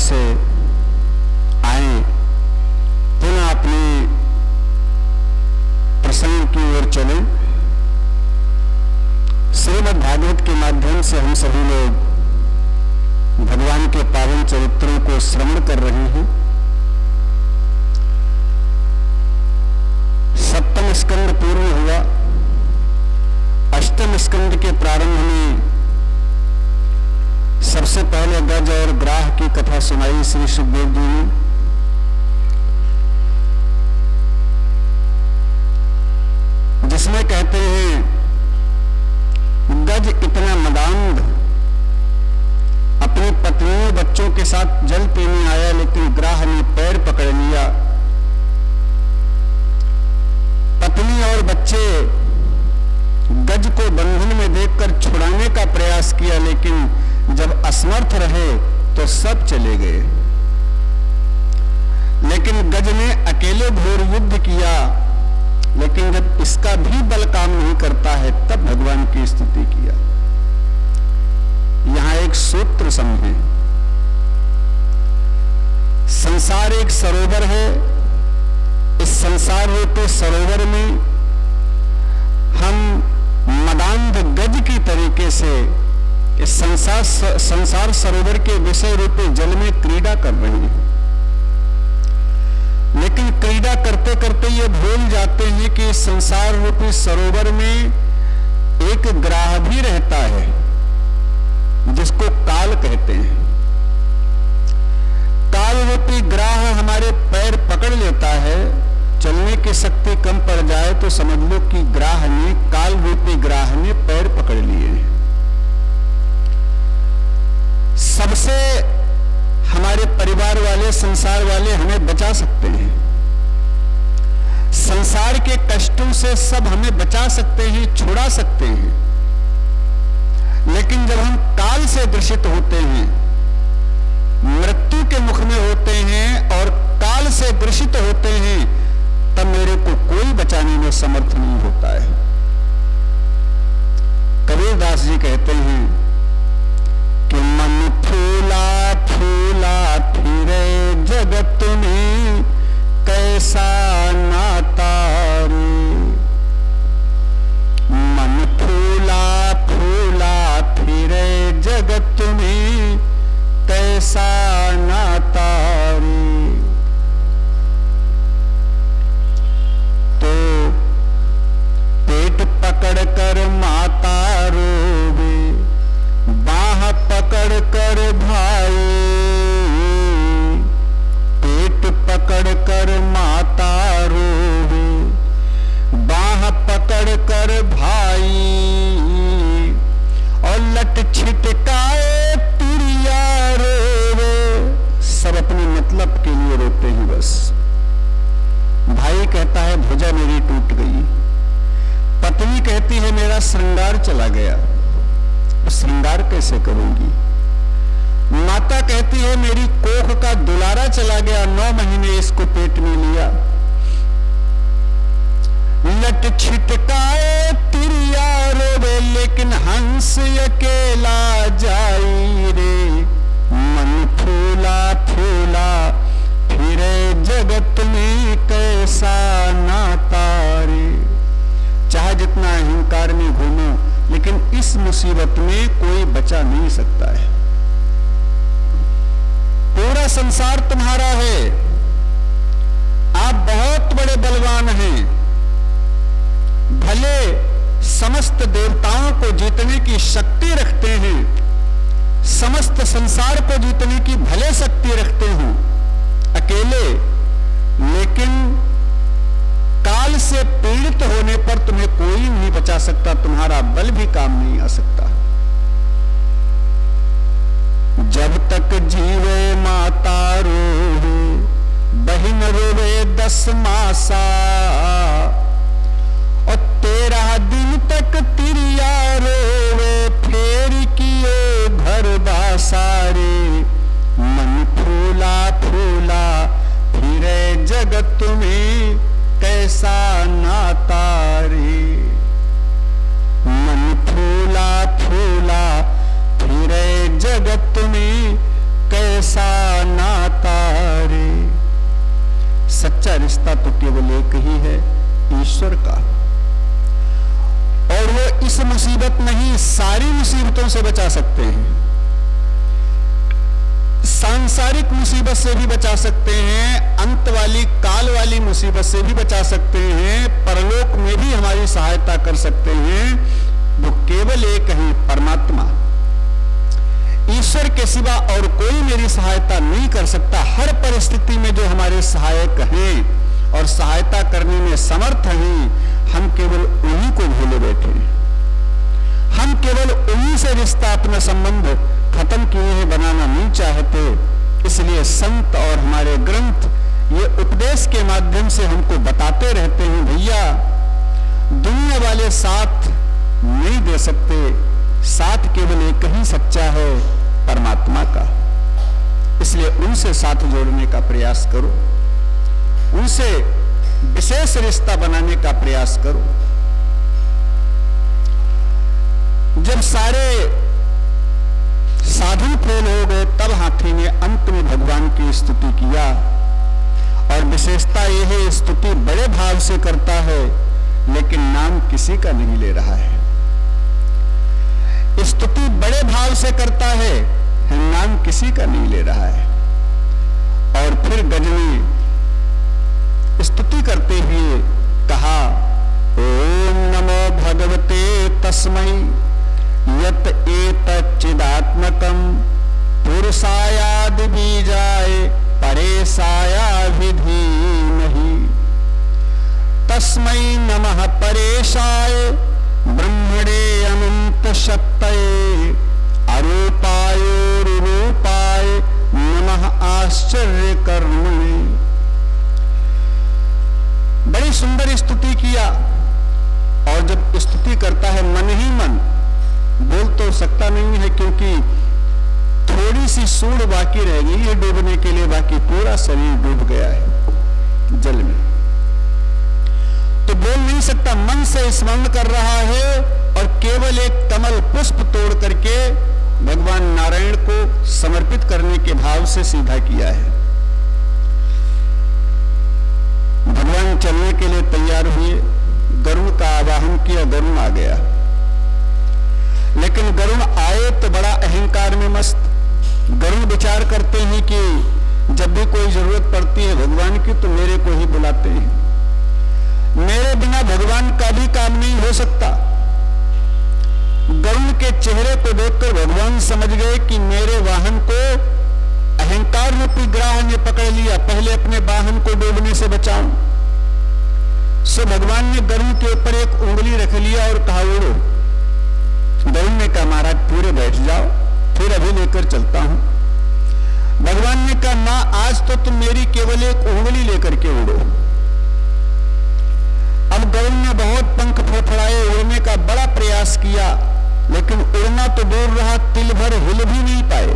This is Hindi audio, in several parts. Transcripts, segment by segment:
से आए, पुनः अपने प्रसंग की ओर चलें। श्रीमद् भागवत के माध्यम से हम सभी लोग भगवान के पावन चरित्रों को श्रवण कर रहे हैं। सप्तम स्कंद पूर्ण हुआ, अष्टम स्कंद के प्रारंभ में सबसे पहले गज और ग्राह की कथा सुनाई श्री सुखदेव जी ने। जिसमें कहते हैं गज इतना मदांध अपनी पत्नियों बच्चों के साथ जल पीने आया, लेकिन ग्राह ने पैर पकड़ लिया। पत्नी और बच्चे गज को बंधन में देखकर छुड़ाने का प्रयास किया, लेकिन जब असमर्थ रहे तो सब चले गए। लेकिन गज ने अकेले घोर युद्ध किया, लेकिन जब इसका भी बल काम नहीं करता है तब भगवान की स्तुति किया। यहां एक सूत्र समझे, संसार एक सरोवर है। इस संसार रूपी सरोवर में हम मदांध गज की तरीके से इस संसार सरोवर के विषय रूपी जल में क्रीड़ा कर रहे हैं, लेकिन क्रीड़ा करते करते ये भूल जाते हैं कि इस संसार रूपी सरोवर में एक ग्राह भी रहता है जिसको काल कहते हैं। काल रूपी ग्राह हमारे पैर पकड़ लेता है, चलने की शक्ति कम पड़ जाए तो समझ लो कि ग्राह ने, काल रूपी ग्राह ने पैर पकड़ लिए। सबसे हमारे परिवार वाले, संसार वाले हमें बचा सकते हैं, संसार के कष्टों से सब हमें बचा सकते हैं, छुड़ा सकते हैं। लेकिन जब हम काल से ग्रसित होते हैं, मृत्यु के मुख में होते हैं और काल से ग्रसित होते हैं, तब मेरे को कोई बचाने में समर्थ नहीं होता है। कबीरदास जी कहते हैं कि मन फूला फूला फिरे जगत में, कैसा नाता रे। मन फूला फूला फिरे जगत में, कैसा नाता रे। तो पेट पकड़ कर माता रोवे, बाह पकड़ कर भाई, पेट पकड़ कर माता रोवे, बाह पकड़ कर भाई, और लट छिटकाए तिरिया रोवे। सब अपने मतलब के लिए रोते हैं बस। भाई कहता है भुजा मेरी टूट गई, पत्नी कहती है मेरा श्रृंगार चला गया, श्रृंगार कैसे करूंगी। माता कहती है मेरी कोख का दुलारा चला गया, 9 महीने इसको पेट में लिया। लट छिटकाए तिरिया रोवे, लेकिन हंस अकेला जाई रे। मन फूला फूला फिरे जगत में, कैसा नाता रे। चाहे जितना अहंकार में घूमो, लेकिन इस मुसीबत में कोई बचा नहीं सकता है। पूरा संसार तुम्हारा है, आप बहुत बड़े बलवान हैं, भले समस्त देवताओं को जीतने की शक्ति रखते हैं, समस्त संसार को जीतने की भले शक्ति रखते हो अकेले, लेकिन काल से पीड़ित होने पर तुम्हें कोई नहीं बचा सकता, तुम्हारा बल भी काम नहीं आ सकता। जब तक जीवे माता रोवे, बहिन रोवे 10 मासा, और 13 दिन तक तिरिया रोवे, फेर किए घर बासारे। मन फूला फूला फिरे जगत में, कैसा नाता रे। मन फूला फूला फिरे जगत में, कैसा सच्चा रिश्ता तो केवल एक ही है, ईश्वर का। और वो इस मुसीबत नहीं, सारी मुसीबतों से बचा सकते हैं। सांसारिक मुसीबत से भी बचा सकते हैं, अंत वाली काल वाली मुसीबत से भी बचा सकते हैं, परलोक में भी हमारी सहायता कर सकते हैं। वो केवल एक ही परमात्मा, ईश्वर के सिवा और कोई मेरी सहायता नहीं कर सकता। हर परिस्थिति में जो हमारे सहायक हैं और सहायता करने में समर्थ हैं, हम केवल उन्हीं को भूले बैठे हैं। हम केवल उन्हीं से रिश्ता, अपना संबंध खत्म किए हैं, बनाना नहीं चाहते। इसलिए संत और हमारे ग्रंथ ये उपदेश के माध्यम से हमको बताते रहते हैं, भैया दुनिया वाले साथ नहीं दे सकते, साथ केवल एक ही सच्चा है, परमात्मा का। इसलिए उनसे साथ जोड़ने का प्रयास करो, उनसे विशेष रिश्ता बनाने का प्रयास करो। जब सारे साधन फेल हो गए, तब हाथी ने अंत में भगवान की स्तुति किया। और विशेषता यह है, स्तुति बड़े भाव से करता है, लेकिन नाम किसी का नहीं ले रहा है। स्तुति बड़े भाव से करता है, नाम किसी का नहीं ले रहा है। और फिर गज ने स्तुति करते हुए कहा, ओम नमो भगवते तस्मै यत एतच्चिदात्मकं पुरुषायादि बीजाय परेशायाभिधीमहि तस्मै नमः परेशाय ब्रह्मणे अनंत शक्तये अरूपायोरुरूपाय नमः आश्चर्य कर्मणे। बड़ी सुंदर स्तुति किया। और जब स्तुति करता है मन ही मन, बोल तो सकता नहीं है, क्योंकि थोड़ी सी सूंड बाकी रह गई है डूबने के लिए, बाकी पूरा शरीर डूब गया है जल में, तो बोल नहीं सकता। मन से स्मरण कर रहा है और केवल एक कमल पुष्प तोड़ करके भगवान नारायण को समर्पित करने के भाव से सीधा किया है। भगवान चलने के लिए तैयार हुए, गरुड़ का आवाहन किया, गरुड़ आ गया। लेकिन गरुड़ आए तो बड़ा अहंकार में मस्त। गरुड़ विचार करते हैं कि जब भी कोई जरूरत पड़ती है भगवान की तो मेरे को ही बुलाते हैं, मेरे बिना भगवान का भी काम नहीं हो सकता। गरुड़ के चेहरे को देखकर भगवान समझ गए कि मेरे वाहन को अहंकार रूपी ग्राह ने पकड़ लिया, पहले अपने वाहन को डूबने से बचाऊं। सो भगवान ने गरुड़ के ऊपर एक उंगली रख लिया और कहा उड़ो। गरुड़ ने कहा महाराज पूरे बैठ जाओ, फिर अभी लेकर चलता हूं। भगवान ने कहा ना, आज तो तुम मेरी केवल एक उंगली लेकर के उड़ो। अब गरुड़ ने बहुत पंख फड़फड़ाए, उड़ने का बड़ा प्रयास किया, लेकिन उड़ना तो दूर रहा, तिल भर हिल भी नहीं पाए।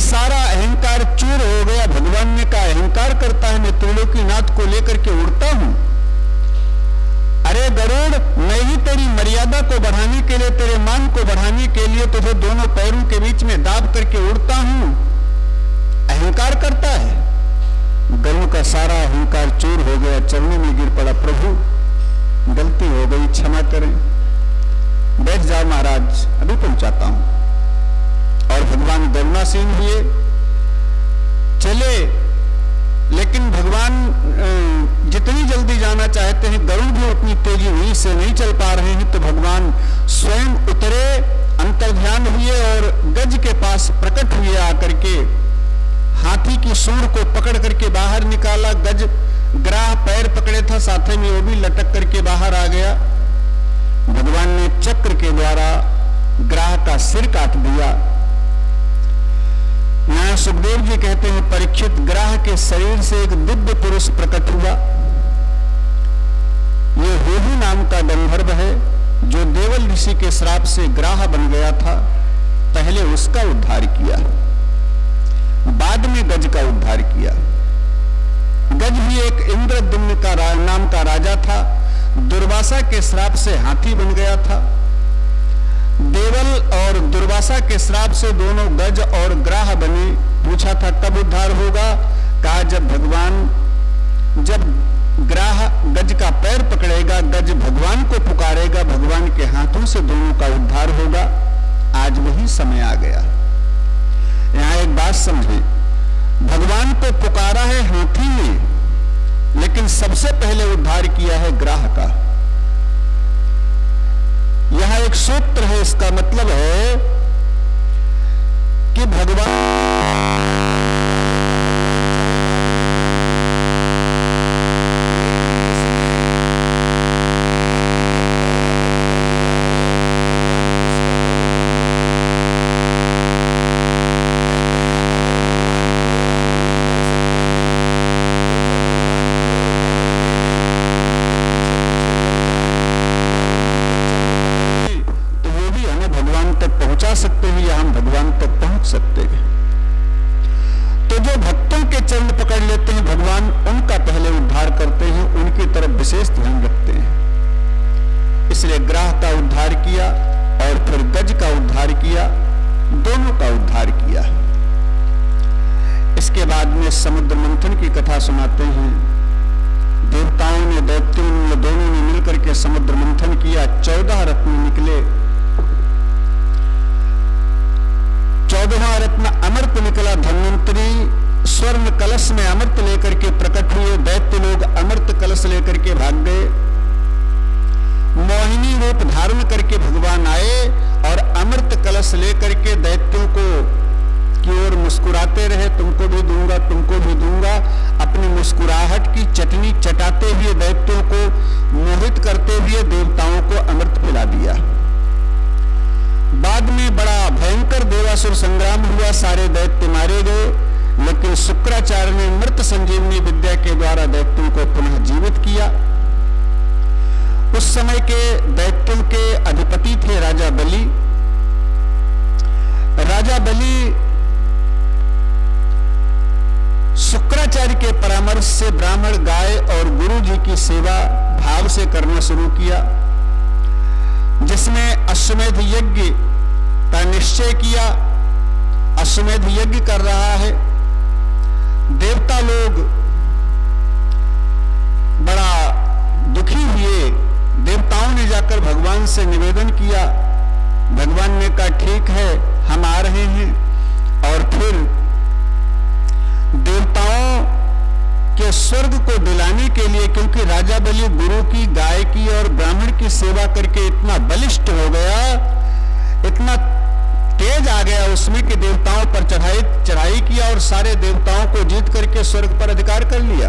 सारा अहंकार चूर हो गया। भगवान ने कहा अहंकार करता है, मैं त्रिलोकीनाथ को लेकर के उड़ता हूं। अरे गरुड़, मैं ही तेरी मर्यादा को बढ़ाने के लिए, तेरे मान को बढ़ाने के लिए तुझे दोनों पैरों के बीच में दाब करके उड़ता हूं। अहंकार करता है। गरुड़ का सारा अहंकार चूर हो गया, चरणों में गिर पड़ा, प्रभु गलती हो गई, क्षमा करें, बैठ जाओ महाराज, अभी पहुंचाता हूं। और भगवान गरुणासीन हुए, चले। लेकिन भगवान जितनी जल्दी जाना चाहते हैं, गरुड़ भी उतनी तेजी हुई से नहीं चल पा रहे हैं, तो भगवान स्वयं उतरे, अंतर्ध्यान हुए और गज के पास प्रकट हुए आकर के। हाथी की सूंड को पकड़ करके बाहर निकाला, गज ग्राह पैर पकड़े था साथे में, वो भी लटक करके बाहर आ गया। भगवान ने चक्र के द्वारा ग्राह का सिर काट दिया। यहाँ सुखदेव जी कहते हैं, परीक्षित, ग्राह के शरीर से एक दिव्य पुरुष प्रकट हुआ। ये होहू नाम का गंधर्व है, जो देवल ऋषि के श्राप से ग्राह बन गया था। पहले उसका उद्धार किया, बाद में गज का उद्धार किया। गज भी एक इंद्रद्युम्न का नाम का राजा था, दुर्वासा के श्राप से हाथी बन गया था। देवल और दुर्वासा के श्राप से दोनों गज और ग्राह बने। पूछा था कब उद्धार होगा, कहा जब ग्राह गज का पैर पकड़ेगा, गज भगवान को पुकारेगा, भगवान के हाथों से दोनों का उद्धार होगा। आज वही समय आ गया। यहां एक बात समझे, भगवान को पुकारा है हाथी ने, लेकिन सबसे पहले उद्धार किया है ग्राह का। यहां एक सूत्र है, इसका मतलब है कि भगवान सकते हैं या हम भगवान तक पहुंच सकते हैं। तो जो भक्तों के चरण पकड़ लेते हैं, भगवान उनका पहले उद्धार करते हैं, उनकी तरफ विशेष ध्यान रखते हैं। इसलिए ग्राह का उद्धार किया और फिर गज का उद्धार किया, दोनों का उद्धार किया। इसके बाद में समुद्र मंथन की कथा सुनाते हैं। देवताओं ने, दैत्यों ने, दोनों ने मिलकर के समुद्र मंथन किया। 14 रत्न निकले। 14वां रत्न अमृत निकला। धन्वंतरी स्वर्ण कलश में अमृत लेकर के प्रकट हुए। दैत्य लोग अमृत कलश लेकर के भाग गए। मोहिनी रूप धारण करके भगवान आए और अमृत कलश लेकर के दैत्यों को की ओर मुस्कुराते रहे, तुमको भी दूंगा, तुमको भी दूंगा। अपनी मुस्कुराहट की चटनी चटाते हुए, दैत्यों को मोहित करते हुए देवताओं को अमृत पिला दिया। बाद में बड़ा भयंकर देवासुर संग्राम हुआ, सारे दैत्य मारे गए, लेकिन शुक्राचार्य ने मृत संजीवनी विद्या के द्वारा दैत्यों को पुनः जीवित किया। उस समय के दैत्यों के अधिपति थे राजा बलि। राजा बलि शुक्राचार्य के परामर्श से ब्राह्मण, गाय और गुरु जी की सेवा भाव से करना शुरू किया, जिसमें अश्वमेध यज्ञ का निश्चय किया। अश्वमेध यज्ञ कर रहा है। देवता लोग बड़ा दुखी हुए। देवताओं ने जाकर भगवान से निवेदन किया। भगवान ने कहा ठीक है, हम आ रहे हैं। और फिर देवताओं के स्वर्ग को दिलाने के लिए, क्योंकि राजा बलि गुरु की, गाय की और ब्राह्मण की सेवा करके इतना बलिष्ठ हो गया, इतना तेज आ गया उसमें कि देवताओं पर चढ़ाई किया और सारे देवताओं को जीत करके स्वर्ग पर अधिकार कर लिया।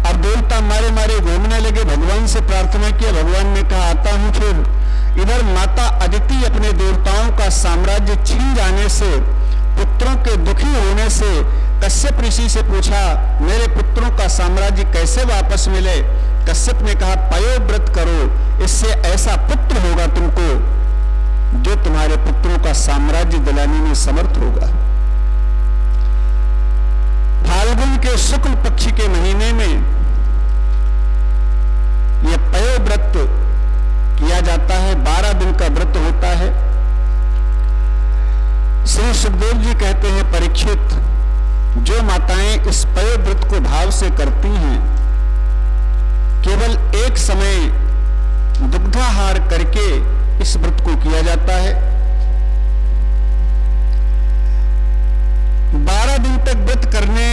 अब देवता मारे मारे घूमने लगे। भगवान से प्रार्थना किया। भगवान ने कहा आता हूं। फिर इधर माता अदिति अपने देवताओं का साम्राज्य छीन जाने से, पुत्रों के दुखी होने से कश्यप ऋषि से पूछा मेरे पुत्रों का साम्राज्य कैसे वापस मिले। कश्यप ने कहा पयोव्रत करो, इससे ऐसा पुत्र होगा तुमको जो तुम्हारे पुत्रों का साम्राज्य दिलाने में समर्थ होगा। फाल्गुन के शुक्ल पक्ष के महीने में यह पयोव्रत किया जाता है। 12 दिन का व्रत होता है। श्री सुखदेव जी कहते हैं परीक्षित, जो माताएं इस पयोव्रत को भाव से करती हैं, केवल एक समय दुग्धाहार करके इस व्रत को किया जाता है। 12 दिन तक व्रत करने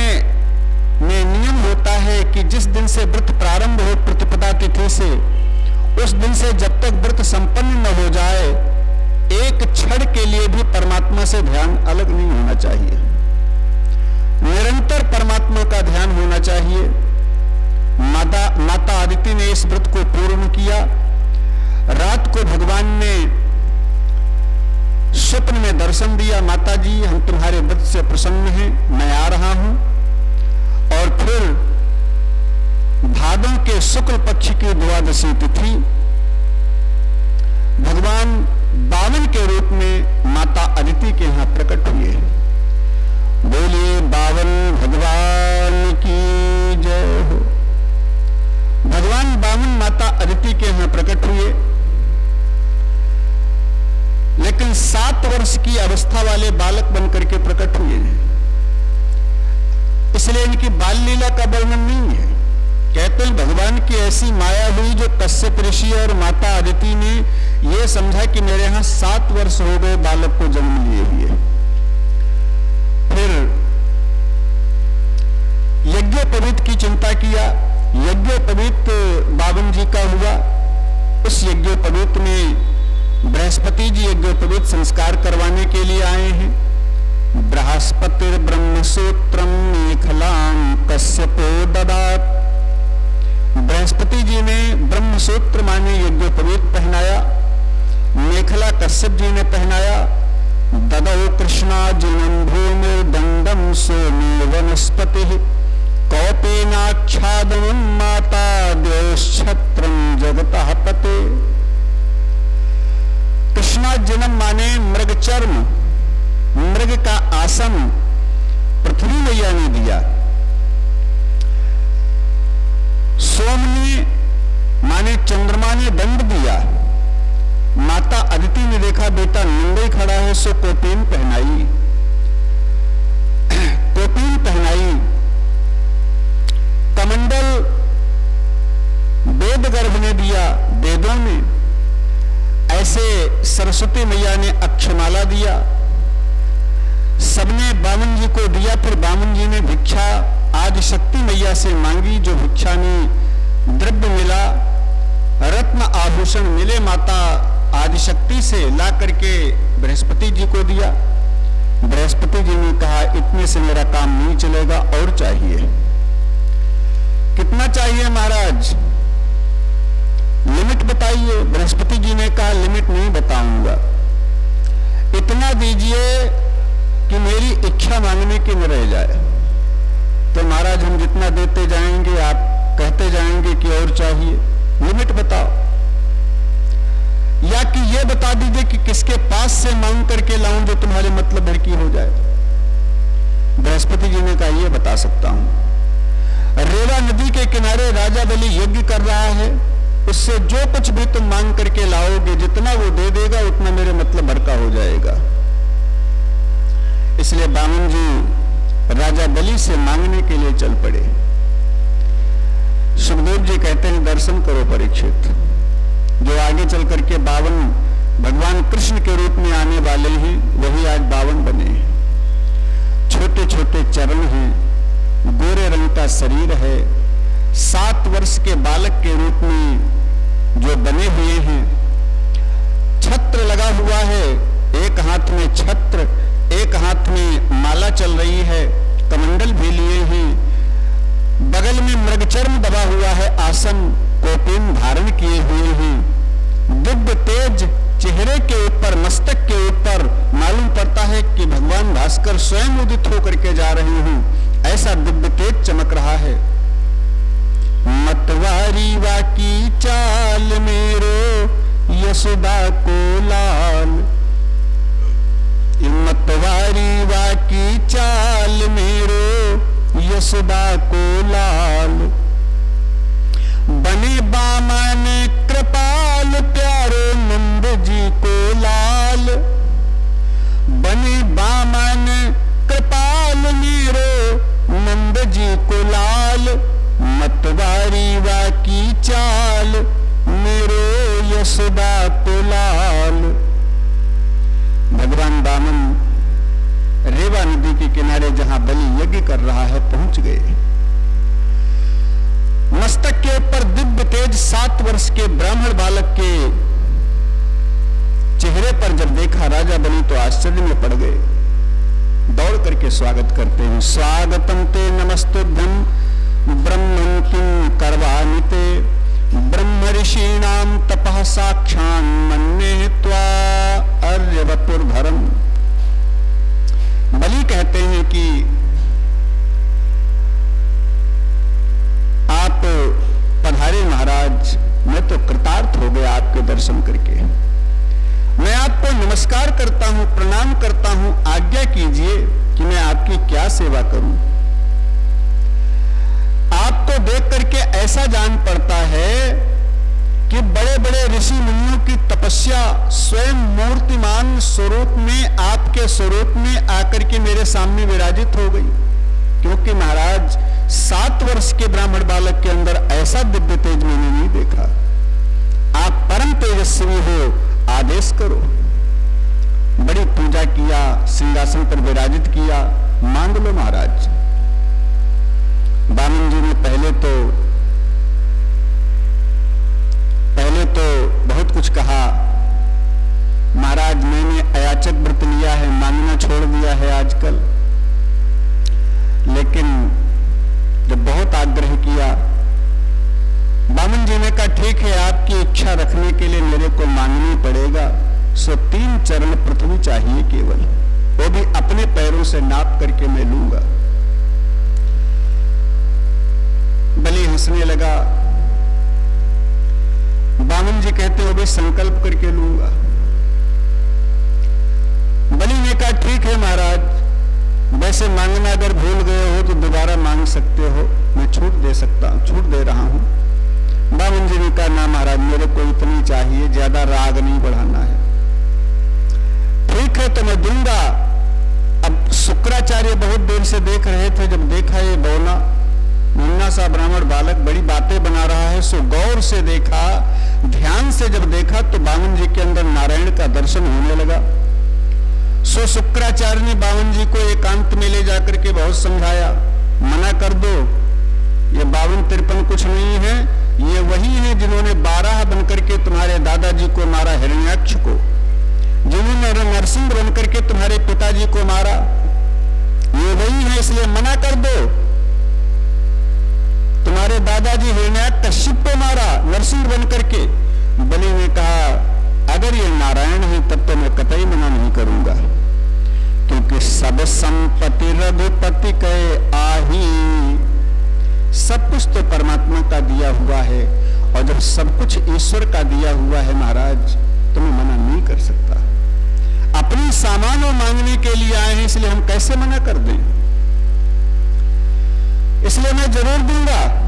में नियम होता है कि जिस दिन से व्रत प्रारंभ हो प्रतिपदा तिथि से, उस दिन से जब तक व्रत संपन्न न हो जाए, एक क्षण के लिए भी परमात्मा से ध्यान अलग नहीं होना चाहिए। निरंतर परमात्मा का ध्यान होना चाहिए। माता अदिति ने इस व्रत को पूर्ण किया। रात को भगवान ने स्वप्न में दर्शन दिया, माता जी हम तुम्हारे व्रत से प्रसन्न हैं, मैं आ रहा हूं। और फिर भादों के शुक्ल पक्ष की द्वादशी तिथि भगवान 52 के रूप में माता अदिति के यहां प्रकट हुए। बोलिए 52 भगवान की जय हो। भगवान 52 माता अदिति के यहां प्रकट हुए, लेकिन 7 वर्ष की अवस्था वाले बालक बनकर के प्रकट हुए हैं। इसलिए इनकी बाल लीला का वर्णन नहीं है। कहते हैं भगवान की ऐसी माया हुई जो कश्यप ऋषि और माता अदिति ने यह समझा कि मेरे यहां 7 वर्ष हो गए बालक को जन्म लिए हुए। फिर यज्ञोपवीत की चिंता किया। यज्ञोपवीत बावन जी का हुआ। उस यज्ञोपवीत में बृहस्पति जी यज्ञोपवीत संस्कार करवाने के लिए आए हैं। बृहस्पतिर ब्रह्मसूत्रम मेखलाम कश्यपो ददात। बृहस्पति जी ने ब्रह्मसूत्र माने यज्ञोपवीत पहनाया, मेखला कश्यप जी ने पहनाया। ददौ कृष्णार्जुनं भूमिर्दंडं सोमे वनस्पति कौपेनाच्छादनं माता द्योश्छत्रं जगतः पते। कृष्णार्जुनं माने मृगचर्म, मृग का आसन पृथ्वी मैया ने दिया। सोम ने माने चंद्रमा ने दंड दिया। माता अदिति ने देखा बेटा नंगे खड़ा है, सो कोपीन पहनाई। कोपीन पहनाई। कमंडल वेद गर्भ ने दिया, वेदों ने। ऐसे सरस्वती मैया ने अक्षमाला दिया। सबने बामन जी को दिया। फिर बामन जी ने भिक्षा आदि शक्ति मैया से मांगी। जो भिक्षा में द्रव्य मिला, रत्न आभूषण मिले, माता आदिशक्ति से ला करके बृहस्पति जी को दिया। बृहस्पति जी ने कहा इतने से मेरा काम नहीं चलेगा, और चाहिए। कितना चाहिए महाराज, लिमिट बताइए। बृहस्पति जी ने कहा लिमिट नहीं बताऊंगा, इतना दीजिए कि मेरी इच्छा मांगने की न रह जाए। तो महाराज हम जितना देते जाएंगे आप कहते जाएंगे कि और चाहिए। लिमिट बताओ, या कि ये बता दीजिए कि किसके पास से मांग करके लाऊं जो तुम्हारे मतलब भर की हो जाए। बृहस्पति जी ने कहा ये बता सकता हूं। रेवा नदी के किनारे राजा बलि यज्ञ कर रहा है, उससे जो कुछ भी तुम मांग करके लाओगे, जितना वो दे देगा उतना मेरे मतलब भर का हो जाएगा। इसलिए बामन जी राजा बलि से मांगने के लिए चल पड़े। सुखदेव जी कहते हैं दर्शन करो परीक्षित, जो आगे चल करके 52 भगवान कृष्ण के रूप में आने वाले हैं, वही आज 52 बने हैं। छोटे छोटे चरण हैं, गोरे रंग का शरीर है, 7 वर्ष के बालक के रूप में जो बने हुए हैं। छत्र लगा हुआ है, एक हाथ में छत्र, एक हाथ में माला चल रही है, कमंडल भी लिए हैं, बगल में मृगचर्म दबा हुआ है, आसन कोपीन धारण किए हुए हैं। दिव्य तेज चेहरे के ऊपर, मस्तक के ऊपर मालूम पड़ता है कि भगवान भास्कर स्वयं उदित होकर के जा रहे हैं, ऐसा दिव्य तेज चमक रहा है। मतवारी वाकी चाल मेरो यशोदा को लाल। मतवारी वाकी चाल मेरो यशोदा को लाल। बने बामन कृपाल प्यारे नंद जी को लाल। बने बामन कृपाल मेरो नंद जी को लाल। मतवारी वाकी चाल मेरो यशोदा को लाल। भगवान बामन रेवा नदी के किनारे जहां बलि यज्ञ कर रहा है पहुंच गए। मस्तक के ऊपर दिव्य तेज 7 वर्ष के ब्राह्मण बालक के चेहरे पर जब देखा राजा बलि तो आश्चर्य में पड़ गए, दौड़ करके स्वागत करते हैं। स्वागतम ते नमस्तुभ्यं ब्रह्मं किं करवानिते। ब्रह्म ऋषीणाम तपः साक्षान् मन्ये त्वा अर्यवपुर्धरम्। बलि कहते हैं कि आप पधारे महाराज, मैं तो कृतार्थ हो गया आपके दर्शन करके। मैं आपको नमस्कार करता हूं, प्रणाम करता हूं, आज्ञा कीजिए कि मैं आपकी क्या सेवा करूं। आपको देख करके ऐसा जान पड़ता है कि बड़े बड़े ऋषि मुनियों की तपस्या स्वयं मूर्तिमान स्वरूप में, आपके स्वरूप में आकर के मेरे सामने विराजित हो गई। क्योंकि महाराज 7 वर्ष के ब्राह्मण बालक के अंदर ऐसा दिव्य तेज मैंने नहीं देखा। आप परम तेजस्वी हो, आदेश करो। बड़ी पूजा किया, सिंहासन पर विराजित किया, मांग लो महाराज। बामन जी ने पहले तो बहुत कुछ कहा, महाराज मैंने अयाचक व्रत लिया है, मांगना छोड़ दिया है आजकल। लेकिन जब बहुत आग्रह किया, बामन जी ने कहा ठीक है, आपकी इच्छा रखने के लिए मेरे को मांगनी पड़ेगा, सो 3 चरण पृथ्वी चाहिए केवल, वो भी अपने पैरों से नाप करके मैं लूंगा। बलि हंसने लगा। बामन जी कहते हो भी संकल्प करके लूंगा। बलि ने कहा ठीक है महाराज, वैसे मांगना अगर भूल गए हो तो दोबारा मांग सकते हो, मैं छूट दे रहा हूं। बामन जी ने कहा ना महाराज, मेरे को इतनी चाहिए, ज्यादा राग नहीं बढ़ाना है। ठीक है तो मैं दूंगा। अब शुक्राचार्य बहुत देर से देख रहे थे, जब देखा ये बौना मुन्ना सा ब्राह्मण बालक बड़ी बातें बना रहा है, सो गौर से देखा, ध्यान से जब देखा तो बामन जी के अंदर नारायण का दर्शन होने लगा। सो शुक्राचार्य ने बामन जी को एकांत में ले जाकर के बहुत समझाया, मना कर दो, ये 52-53 कुछ नहीं है, ये वही है जिन्होंने 12 बनकर के तुम्हारे दादाजी को मारा, हिरण्याक्ष को, जिन्होंने नरसिंह बनकर के तुम्हारे पिताजी को मारा, ये वही है, इसलिए मना कर दो। तुम्हारे दादाजी हिरण्याक्ष कश्यप को मारा नरसिंह बनकर के। बलि ने कहा अगर ये नारायण है तब तो मैं कतई मना नहीं करूंगा, क्योंकि सब संपत्ति रघुपति कहे आही, सब कुछ तो परमात्मा का दिया हुआ है, और जब सब कुछ ईश्वर का दिया हुआ है महाराज, तो मैं मना नहीं कर सकता। अपनी सामानों मांगने के लिए आए हैं, इसलिए हम कैसे मना कर दें, इसलिए मैं जरूर दूंगा।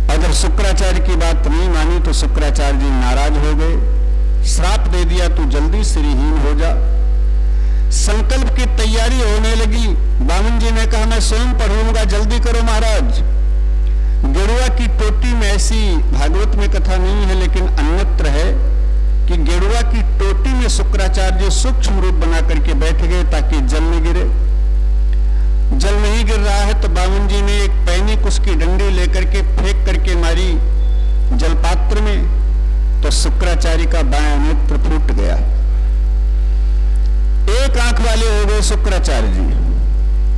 अगर शुक्राचार्य की बात नहीं मानी तो शुक्राचार्य जी नाराज हो गए, श्राप दे दिया, तू जल्दी श्रीहीन हो जा। संकल्प की तैयारी होने लगी। बामन जी ने कहा मैं स्वयं पढ़ूंगा, जल्दी करो महाराज। गेरुआ की टोटी में, ऐसी भागवत में कथा नहीं है लेकिन अन्यत्र है कि गेरुआ की टोटी में शुक्राचार्य जी सूक्ष्म रूप बना करके बैठ गए ताकि जल न गिरे। जल नहीं गिर रहा है तो बामन जी ने एक पैनिक उसकी डंडी लेकर के फेंक करके मारी जलपात्र में, तो शुक्राचार्य का बायां नेत्र फूट गया। एक आंख वाले हो गए शुक्राचार्य जी।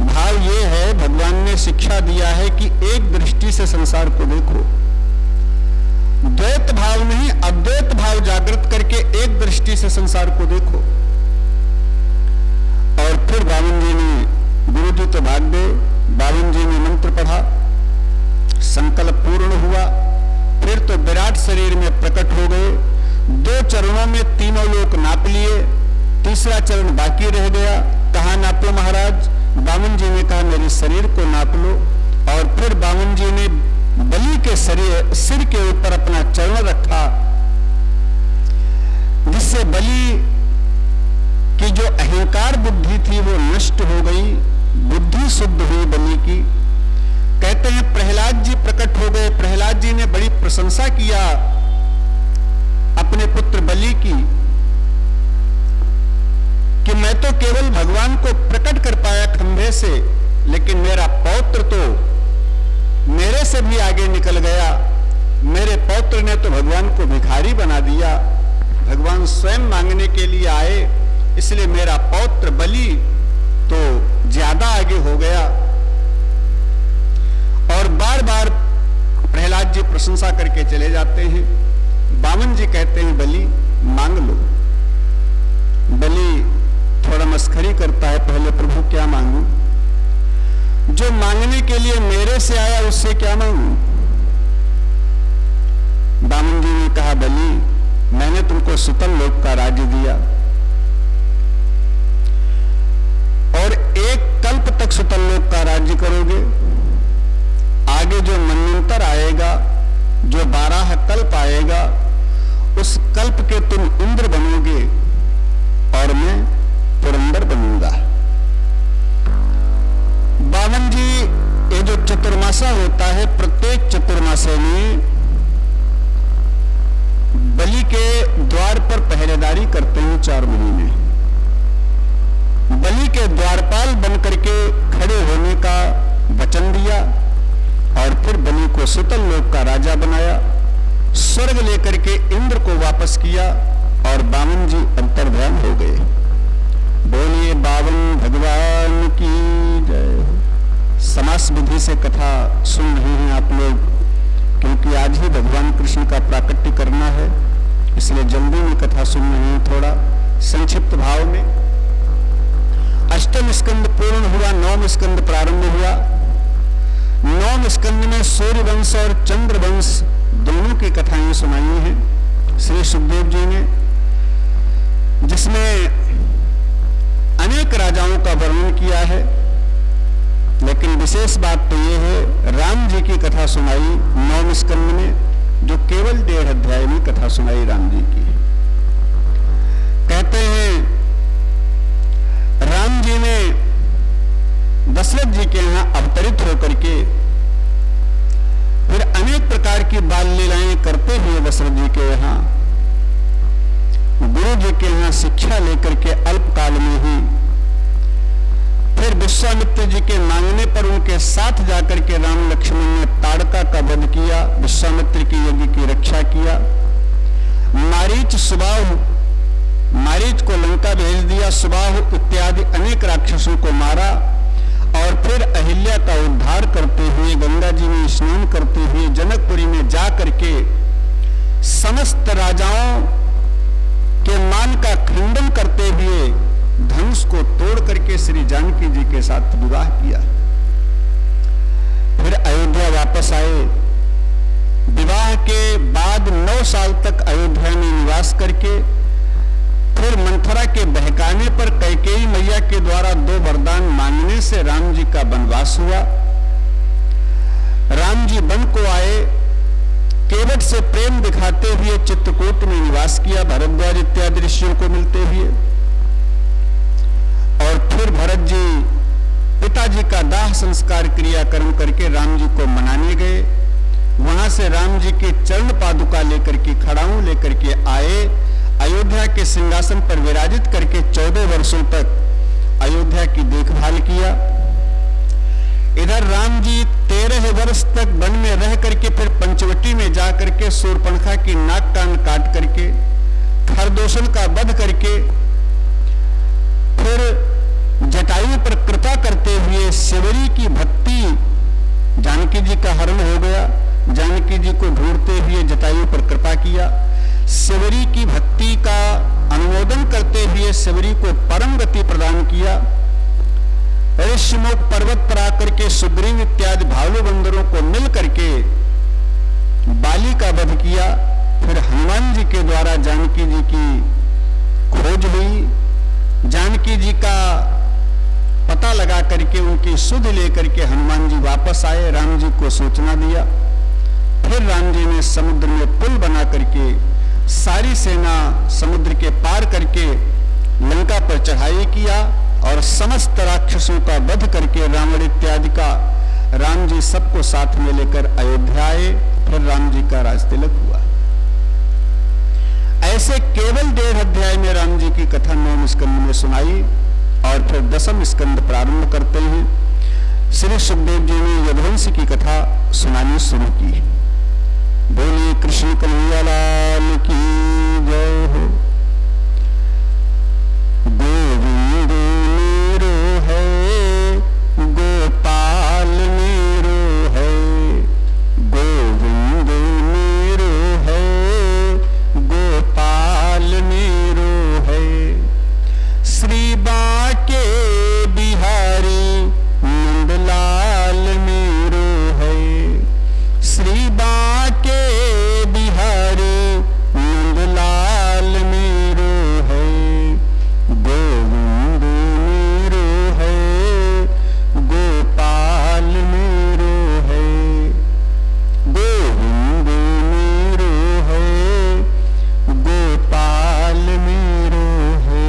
भाव ये है, भगवान ने शिक्षा दिया है कि एक दृष्टि से संसार को देखो, द्वैत भाव नहीं अद्वैत भाव जागृत करके एक दृष्टि से संसार को देखो। और फिर बामन जी ने, गुरु जी तो भाग गए, बामन जी ने मंत्र पढ़ा, संकल्प पूर्ण हुआ, फिर तो विराट शरीर में प्रकट हो गए। 2 चरणों में तीनों लोक नाप लिए, तीसरा चरण बाकी रह गया। कहा नापो महाराज? बामन जी ने कहा मेरे शरीर को नाप लो। और फिर बामन जी ने बलि के सिर के ऊपर अपना चरण रखा, जिससे बलि की जो अहंकार बुद्धि थी वो नष्ट हो गई, बुद्धि शुद्ध हुई बलि की। कहते हैं प्रहलाद जी प्रकट हो गए। प्रहलाद जी ने बड़ी प्रशंसा किया अपने पुत्र बलि की कि मैं तो केवल भगवान को प्रकट कर पाया खंभे से, लेकिन मेरा पौत्र तो मेरे से भी आगे निकल गया। मेरे पौत्र ने तो भगवान को भिखारी बना दिया। भगवान स्वयं मांगने के लिए आए, इसलिए मेरा पौत्र बलि तो ज्यादा आगे हो गया। और बार बार प्रहलाद जी प्रशंसा करके चले जाते हैं। बामन जी कहते हैं बलि मांग लो। बलि थोड़ा मस्खरी करता है, पहले प्रभु क्या मांगू? जो मांगने के लिए मेरे से आया उससे क्या मांगू? बामन जी ने कहा बलि मैंने तुमको सुतल लोक का राज्य दिया और 1 कल्प तक सुतल लोक का राज्य करोगे। आगे जो मनवंतर आएगा, जो 12 कल्प आएगा, उस कल्प के तुम इंद्र बनोगे और मैं पुरंदर बनूंगा। लेकर के इंद्र को वापस किया और बामन जी अंतर्ध्यान हो गए। बोलिए बावन भगवान की जय। समास विधि से कथा सुन रहे हैं आप लोग, क्योंकि आज ही भगवान कृष्ण का प्राकट्य करना है, इसलिए जल्दी में कथा सुन रहे हैं। थोड़ा संक्षिप्त भाव में अष्टम स्कंद पूर्ण हुआ, नवम स्कंद प्रारंभ हुआ। नवम स्कंद में सूर्य वंश और चंद्र वंश दोनों की कथाएं सुनाई हैं श्री सुखदेव जी ने, जिसमें अनेक राजाओं का वर्णन किया है। लेकिन विशेष बात तो यह है, राम जी की कथा सुनाई नवम स्कंद में, जो केवल 1.5 अध्याय में कथा सुनाई राम जी की। कहते हैं राम जी ने दशरथ जी के यहां अवतरित होकर के फिर अनेक प्रकार की बाल लीलाएं करते हुए दशरथ जी के यहां, गुरु जी के यहां शिक्षा लेकर के अल्पकाल में ही फिर विश्वामित्र जी के मांगने पर उनके साथ जाकर के राम लक्ष्मण ने ताड़का का वध किया, विश्वामित्र की यज्ञ की रक्षा किया। मारीच को लंका भेज दिया, सुबाहु इत्यादि अनेक राक्षसों को मारा और फिर अहिल्या का उद्धार करते हुए गंगा जी में स्नान करते हुए जनकपुरी में जाकर के समस्त राजाओं के मान का खंडन करते हुए धनुष को तोड़ करके श्री जानकी जी के साथ विवाह किया। फिर अयोध्या वापस आए। विवाह के बाद 9 साल तक अयोध्या में निवास करके फिर मंथरा के बहकाने पर कैकेयी मैया के द्वारा 2 वरदान मांगने से राम जी का वनवास हुआ। राम जी वन को आए, केवट से प्रेम दिखाते हुए चित्रकूट में निवास किया, भरद्वाज इत्यादि ऋषियों को मिलते हुए। और फिर भरत जी पिताजी का दाह संस्कार क्रियाकर्म करके राम जी को मनाने गए। वहां से राम जी के चरण पादुका लेकर के, खड़ाऊं लेकर के आए, अयोध्या के सिंहासन पर विराजित करके 14 वर्षों तक अयोध्या की देखभाल किया। इधर राम जी 13 वर्ष तक वन में रह करके फिर पंचवटी में जाकर के शूर्पणखा की नाक कान काट करके, खरदूषण का वध करके, फिर जटायु पर कृपा करते हुए शिवरी की भक्ति, जानकी जी का हरण हो गया, जानकी जी को ढूंढते हुए जटायु पर कृपा किया। शिवरी की भक्ति का अनुमोदन करते हुए शिवरी को परम गति प्रदान किया। ऋषिमुख पर्वत पर आकर के सुग्रीव इत्यादि भालू बंदरों को मिल करके बाली का वध किया। फिर हनुमान जी के द्वारा जानकी जी की खोज हुई, जानकी जी का पता लगा करके उनकी सुध लेकर के हनुमान जी वापस आए, राम जी को सूचना दिया। फिर राम जी ने समुद्र में पुल बना करके सारी सेना समुद्र के पार करके लंका पर चढ़ाई किया और समस्त राक्षसों का वध करके रावण इत्यादि का राम जी सबको साथ में लेकर अयोध्या आए। फिर राम जी का राजतिलक हुआ। ऐसे केवल 1.5 अध्याय में राम जी की कथा 9वें स्कंद में सुनाई और फिर 10वें स्कंद प्रारंभ करते हैं। श्री सुखदेव जी ने यदुवंश की कथा सुनानी शुरू की। बोलिए कृष्ण कन्हैया लाल की जय हो। गोविंद मेरो है, गोपाल मेरो है, गोविंद मेरो है, गोपाल मेरो है। श्री बांके बिहारी नंदलाल मेरो है, श्री बांके बिहारी नंदलाल मेरो है। गोविंद मेरो है, गोपाल मेरो है, गोविंद मेरो है, गोपाल मेरो है।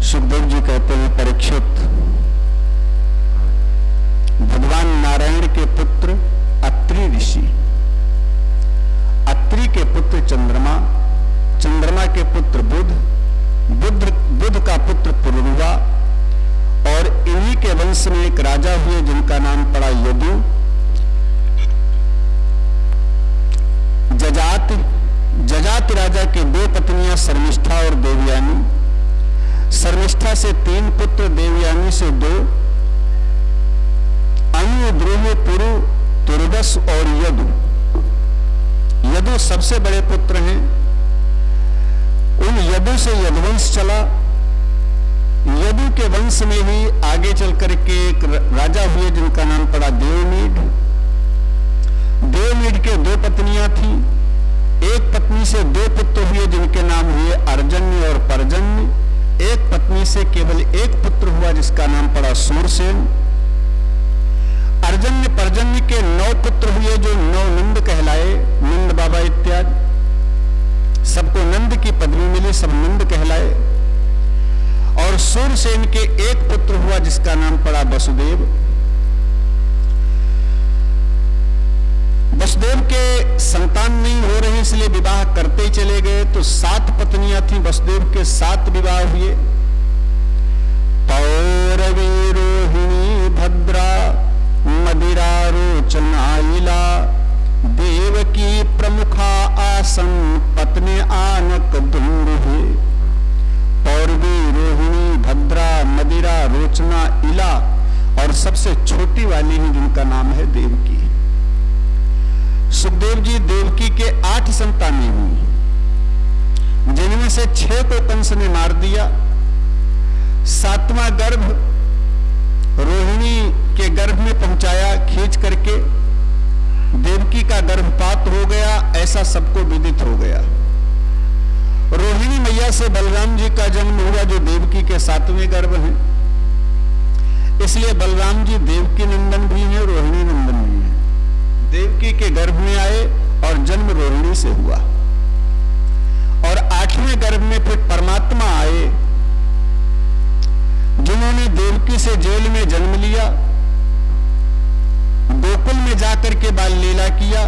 सुखदेव जी कहते हैं, परीक्षित, भगवान नारायण के पुत्र अत्रि ऋषि, अत्रि के पुत्र चंद्रमा, चंद्रमा के पुत्र बुध, बुध का पुत्र पुरुरवा और इन्हीं के वंश में एक राजा हुए जिनका नाम पड़ा यदु। जजाति राजा के 2 पत्नियां शर्मिष्ठा और देवयानी। शर्मिष्ठा से 3 पुत्र, देवयानी से 2। अनु, द्रोह, पुरु, तुर्दस और यदु। यदु सबसे बड़े पुत्र हैं। उन यदु से यदुवंश चला। यदु के वंश में ही आगे चल करके एक राजा हुए जिनका नाम पड़ा देवमीढ़। देवमीढ़ के 2 पत्नियां थी। एक पत्नी से 2 पुत्र हुए जिनके नाम हुए अर्जन्य और पर्जन्य। एक पत्नी से केवल 1 पुत्र हुआ जिसका नाम पड़ा सूरसेन। अर्जन्य पर्जन्य के 9 पुत्र हुए जो 9 नंद कहलाए, नंद बाबा इत्यादि। सबको नंद की पदवी मिली, सब नंद कहलाए। और सूरसेन के 1 पुत्र हुआ जिसका नाम पड़ा वसुदेव। वसुदेव के संतान नहीं हो रहे इसलिए विवाह करते ही चले गए, तो 7 पत्नियां थीं। वसुदेव के 7 विवाह हुए। पौरवी, रोहिणी, भद्रा, मदिरा, रोचनाइला, देवकी प्रमुखा आसन, पत्नी आनक दुंदुभे। पौरवी, रोहिणी, भद्रा, मदिरा, रोचना, इला और सबसे छोटी वाली है जिनका नाम है देवकी। सुखदेव जी देवकी के 8 संतानें हुई, जिनमें से 6 को कंस ने मार दिया। 7वां गर्भ रोहिणी के गर्भ में पहुंचाया खींच करके। देवकी का गर्भपात हो गया, ऐसा सबको विदित हो गया। रोहिणी मैया से बलराम जी का जन्म हुआ जो देवकी के 7वें गर्भ हैं। इसलिए बलराम जी देवकी नंदन भी हैं, रोहिणी नंदन भी हैं। देवकी के गर्भ में आए और जन्म रोहिणी से हुआ। और 8वें गर्भ में फिर परमात्मा आए जिन्होंने देवकी से जेल में जन्म लिया, गोकुल में जाकर के बाल लीला किया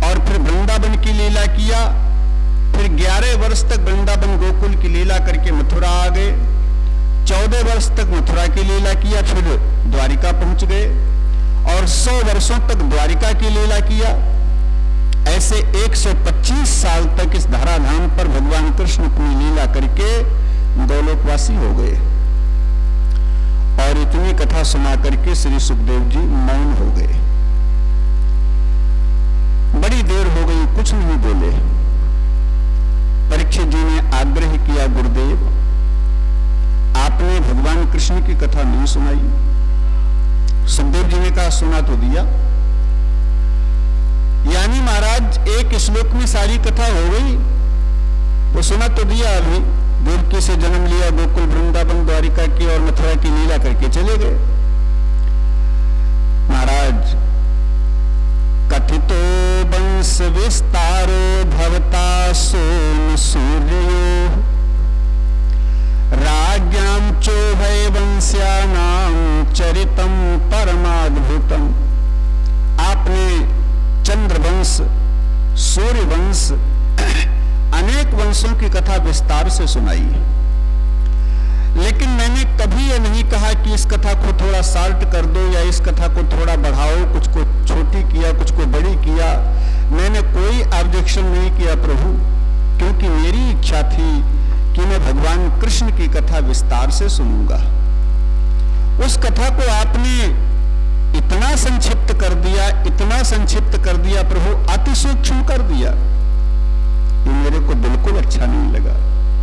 और फिर वृंदावन की लीला किया। फिर 11 वर्ष तक वृंदावन गोकुल की लीला करके मथुरा आ गए। 14 वर्ष तक मथुरा की लीला किया, फिर द्वारिका पहुंच गए और 100 वर्षों तक द्वारिका की लीला किया। ऐसे 125 साल तक इस धराधाम पर भगवान कृष्ण अपनी लीला करके गोलोकवासी हो गए। और इतनी कथा सुना करके श्री सुखदेव जी मौन हो गए। बड़ी देर हो गई, कुछ नहीं बोले। परीक्षित जी ने आग्रह किया, गुरुदेव आपने भगवान कृष्ण की कथा नहीं सुनाई। सुखदेव जी ने कहा, सुना तो दिया। यानी महाराज एक श्लोक में सारी कथा हो गई? वो सुना तो दिया। अभी देवकी से जन्म लिया, गोकुल वृंदावन द्वारिका की और मथुरा की लीला करके चले गए। महाराज, कथितो वंश विस्तारो भवता सोम सूर्यो राज्ञां चोभय वंश्यानां चरितम परमाद्भुतम। आपने चंद्रवंश, सूर्यवंश, अनेक वंशों की कथा विस्तार से सुनाई, लेकिन मैंने कभी यह नहीं कहा कि इस कथा को थोड़ा शार्ट कर दो या इस कथा को थोड़ा बढ़ाओ, कुछ को छोटी किया, कुछ को बड़ी किया। मैंने कोई ऑब्जेक्शन नहीं किया प्रभु, क्योंकि मेरी इच्छा थी कि मैं भगवान कृष्ण की कथा विस्तार से सुनूंगा। उस कथा को आपने इतना संक्षिप्त कर दिया, इतना संक्षिप्त कर दिया प्रभु, अति सूक्ष्म कर दिया। ये मेरे को बिल्कुल अच्छा नहीं लगा।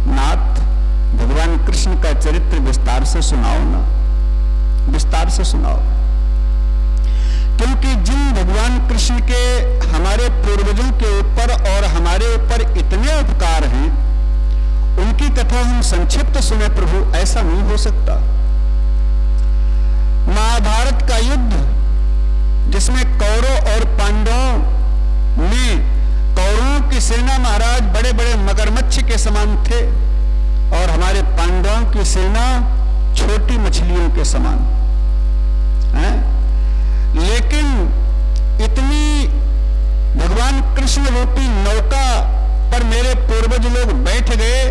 नाथ, भगवान कृष्ण का चरित्र विस्तार से सुनाओ ना, विस्तार से सुनाओ। क्योंकि जिन भगवान कृष्ण के हमारे पूर्वजों के ऊपर और हमारे ऊपर इतने उपकार हैं, उनकी कथा हम संक्षिप्त सुने प्रभु, ऐसा नहीं हो सकता। महाभारत का युद्ध जिसमें कौरव और पांडवों में, कौरवों की सेना महाराज बड़े बड़े मगरमच्छ के समान थे और हमारे पांडवों की सेना छोटी मछलियों के समान है। लेकिन इतनी भगवान कृष्ण रूपी नौका पर मेरे पूर्वज लोग बैठ गए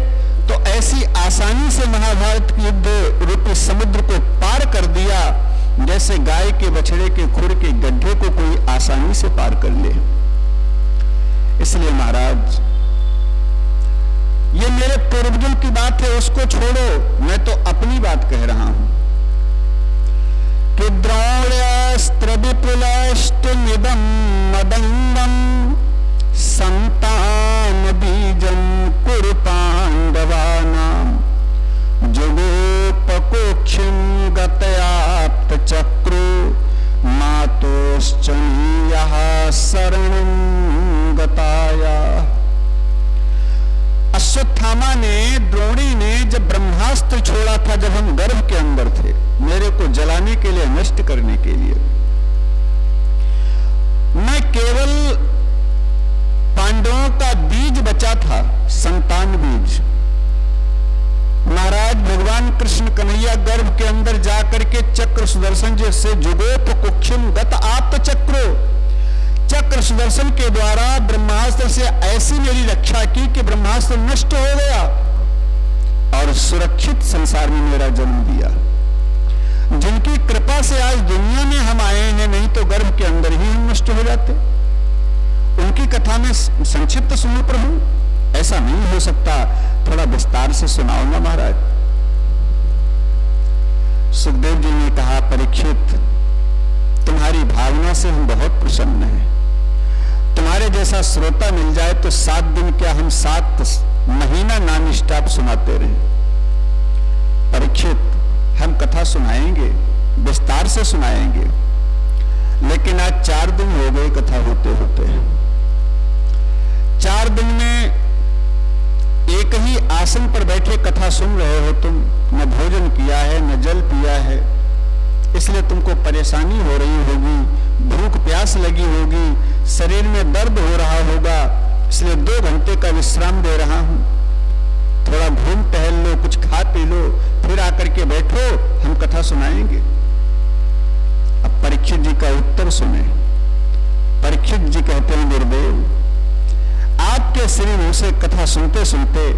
तो ऐसी आसानी से महाभारत युद्ध रूपी समुद्र को पार कर दिया जैसे गाय के बछड़े के खुर के गड्ढे को कोई आसानी से पार कर ले। इसलिए महाराज ये मेरे पूर्वजों की बात है, उसको छोड़ो, मैं तो अपनी बात कह रहा हूं कि द्रोण्यास्त्र विपुलाष्टमिदं मदंगम संतान बीजं कुरु पांडवानां जुगोपकोक्षिं गतयाप्त चक्रो मातोश्चनीयः शरणं गताया। अश्वत्थामा ने, द्रोणी ने जब ब्रह्मास्त्र छोड़ा था, जब हम गर्भ के अंदर थे, मेरे को जलाने के लिए, नष्ट करने के लिए, मैं केवल पांडवों का बीज बचा था, संतान बीज। महाराज भगवान कृष्ण कन्हैया गर्भ के अंदर जाकर के चक्र सुदर्शन जैसे जुगोप कुक्षिम गत आप्त चक्रो, चक्र सुदर्शन के द्वारा ब्रह्मास्त्र से ऐसी मेरी रक्षा की कि ब्रह्मास्त्र नष्ट हो गया और सुरक्षित संसार में मेरा जन्म दिया। जिनकी कृपा से आज दुनिया में हम आए हैं, नहीं तो गर्भ के अंदर ही हम नष्ट हो जाते। उनकी कथा में संक्षिप्त सुनो प्रभु, ऐसा नहीं हो सकता, थोड़ा विस्तार से सुनाओ ना महाराज। सुखदेव जी ने कहा, परीक्षित तुम्हारी भावना से हम बहुत प्रसन्न हैं। तुम्हारे जैसा श्रोता मिल जाए तो 7 दिन क्या, हम 7 महीना नॉन स्टॉप सुनाते रहे। परीक्षित हम कथा सुनाएंगे, विस्तार से सुनाएंगे, लेकिन आज 4 दिन हो गए कथा होते होते। 4 दिन में एक ही आसन पर बैठे कथा सुन रहे हो तुम, न भोजन किया है, न जल पिया है, इसलिए तुमको परेशानी हो रही होगी, भूख प्यास लगी होगी, शरीर में दर्द हो रहा होगा, इसलिए 2 घंटे का विश्राम दे रहा हूं। थोड़ा घूम टहल लो, कुछ खा पी लो, फिर आकर के बैठो, हम कथा सुनाएंगे। अब परीक्षित जी का उत्तर सुने। परीक्षित जी कहते हैं, गुरुदेव आपके श्री मुख से कथा सुनते सुनते,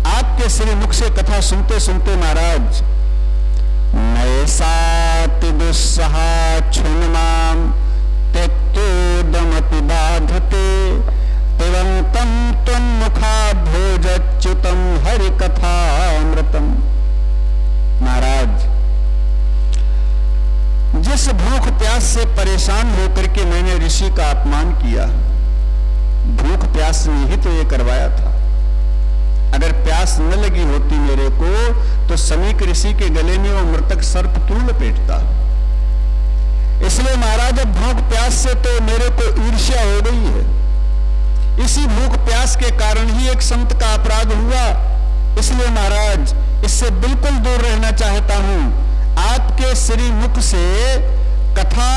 आपके श्री मुख से कथा सुनते सुनते महाराज, नैसाति दुस्सहा क्षुन्मां त्यक्तोदमपि बाधते तिवन्तं त्वन्मुखात् भोजच्युतं हरिकथामृतम्। महाराज, जिस भूख प्यास से परेशान होकर के मैंने ऋषि का अपमान किया, भूख प्यास ने ही तो ये करवाया था। अगर प्यास न लगी होती मेरे को तो समीक ऋषि के गले में वो मृतक सर्प क्यों लपेटता। इसलिए महाराज अब भूख प्यास से तो मेरे को ईर्ष्या हो गई है। इसी भूख प्यास के कारण ही एक संत का अपराध हुआ। इसलिए महाराज इससे बिल्कुल दूर रहना चाहता हूं। आपके श्री मुख से कथा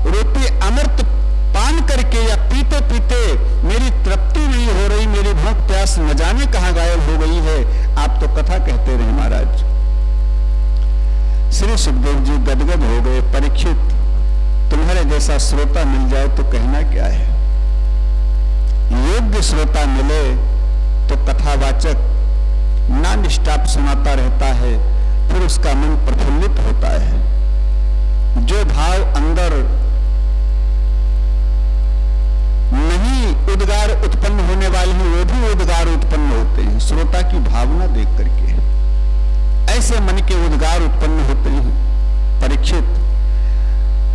रूपी अमृत पान करके या पीते पीते मेरी तृप्ति नहीं हो रही, मेरी भूख प्यास न जाने कहां गायब हो गई है। आप तो कथा कहते रहे महाराज। श्री सुखदेव जी गदगद हो गए। परीक्षित तुम्हारे जैसा श्रोता मिल जाए तो कहना क्या है। योग्य श्रोता मिले तो कथावाचक नॉन स्टॉप सुनाता रहता है, फिर उसका मन प्रफुल्लित होता है। जो भाव अंदर नहीं उद्गार उत्पन्न होने वाले हैं, वो भी उद्गार उत्पन्न होते हैं श्रोता की भावना देख करके। ऐसे मन के उद्गार उत्पन्न होते हैं। परीक्षित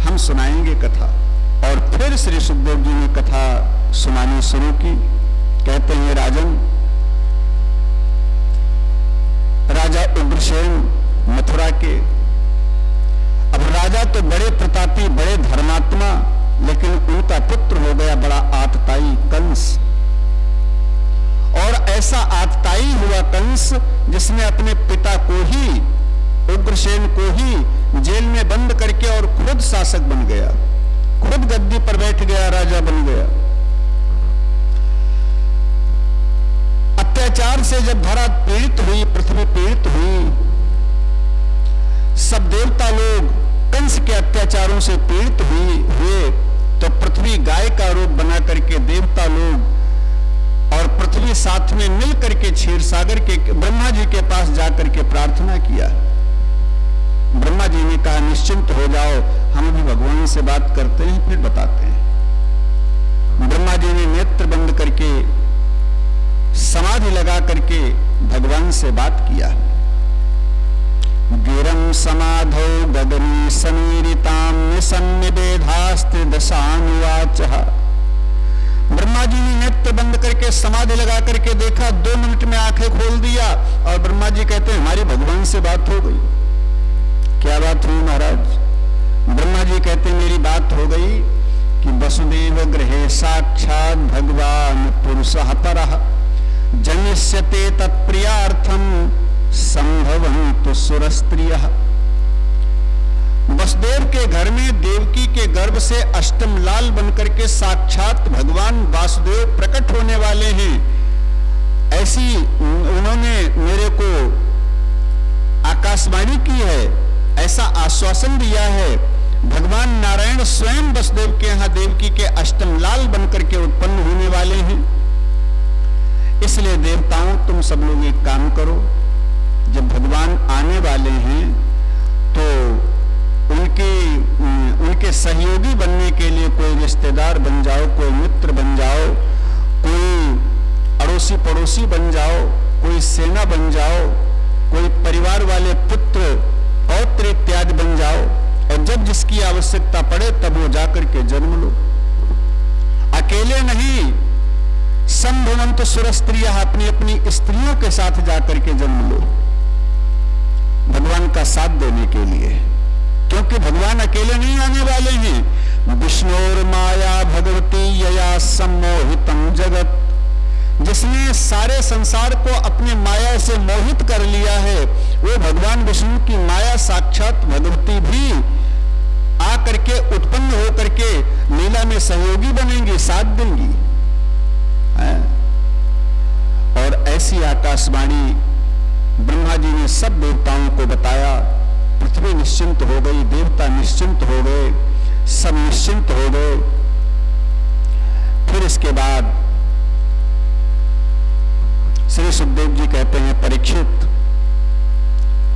हम सुनाएंगे कथा। और फिर श्री सुखदेव जी ने कथा सुनानी शुरू की। कहते हैं, राजन, राजा उग्रसेन मथुरा के, अब राजा तो बड़े प्रतापी, बड़े धर्मात्मा, लेकिन उनका पुत्र हो गया बड़ा आतताई कंस। और ऐसा आतताई हुआ कंस जिसने अपने पिता को ही, उग्रसेन को ही जेल में बंद करके और खुद शासक बन गया, खुद गद्दी पर बैठ गया, राजा बन गया। अत्याचार से जब धरा पीड़ित हुई, पृथ्वी पीड़ित हुई, सब देवता लोग कंस के अत्याचारों से पीड़ित हुए तो पृथ्वी गाय का रूप बना करके देवता लोग और पृथ्वी साथ में मिल करके क्षीर सागर के ब्रह्मा जी के पास जाकर के प्रार्थना किया। ब्रह्मा जी ने कहा, निश्चिंत हो जाओ, हम भी भगवान से बात करते हैं, फिर बताते हैं। ब्रह्मा जी ने नेत्र बंद करके समाधि लगा करके भगवान से बात किया। गिरम समाधौ गगनी समीरिताम निसन्निबेधास्त्रिदशानुवाच। ब्रह्मा जी ने नेत्र बंद करके समाधि लगा करके देखा, 2 मिनट में आंखें खोल दिया और ब्रह्मा जी कहते हैं हमारे भगवान से बात हो गई। क्या बात हुई महाराज? ब्रह्मा जी कहते हैं मेरी बात हो गई कि वसुदेव गृहे साक्षात भगवान पुरुषः परः जनिष्यते तत्प्रियार्थम संभवन्तु सुरस्त्रियः। वसुदेव के घर में देवकी के गर्भ से अष्टम लाल बनकर के साक्षात भगवान वासुदेव प्रकट होने वाले हैं, ऐसी उन्होंने मेरे को आकाशवाणी की है, ऐसा आश्वासन दिया है। भगवान नारायण स्वयं वसुदेव के यहाँ देवकी के अष्टम लाल बनकर के उत्पन्न होने वाले हैं। इसलिए देवताओं तुम सब लोग एक काम करो, जब भगवान आने वाले हैं तो उनके सहयोगी बनने के लिए कोई रिश्तेदार बन जाओ, कोई मित्र बन जाओ, कोई अड़ोसी पड़ोसी बन जाओ, कोई सेना बन जाओ, कोई परिवार वाले पुत्र पौत्र इत्यादि बन जाओ, और जब जिसकी आवश्यकता पड़े तब वो जाकर के जन्म लो। अकेले नहीं, संभवंत सुरस्त्रिया, अपनी अपनी स्त्रियों के साथ जाकर के जन्म लो, भगवान का साथ देने के लिए, क्योंकि भगवान अकेले नहीं आने वाले हैं। विष्णुर माया भगवती यया सम्मोहितम जगत, जिसने सारे संसार को अपने माया से मोहित कर लिया है, वो भगवान विष्णु की माया साक्षात भगवती भी आकर के उत्पन्न होकर के लीला में सहयोगी बनेंगी, साथ देंगी। और ऐसी आकाशवाणी ब्रह्मा जी ने सब देवताओं को बताया। पृथ्वी निश्चिंत हो गई, देवता निश्चिंत हो गए, सब निश्चिंत हो गए। फिर इसके बाद श्री सुखदेव जी कहते हैं परीक्षित,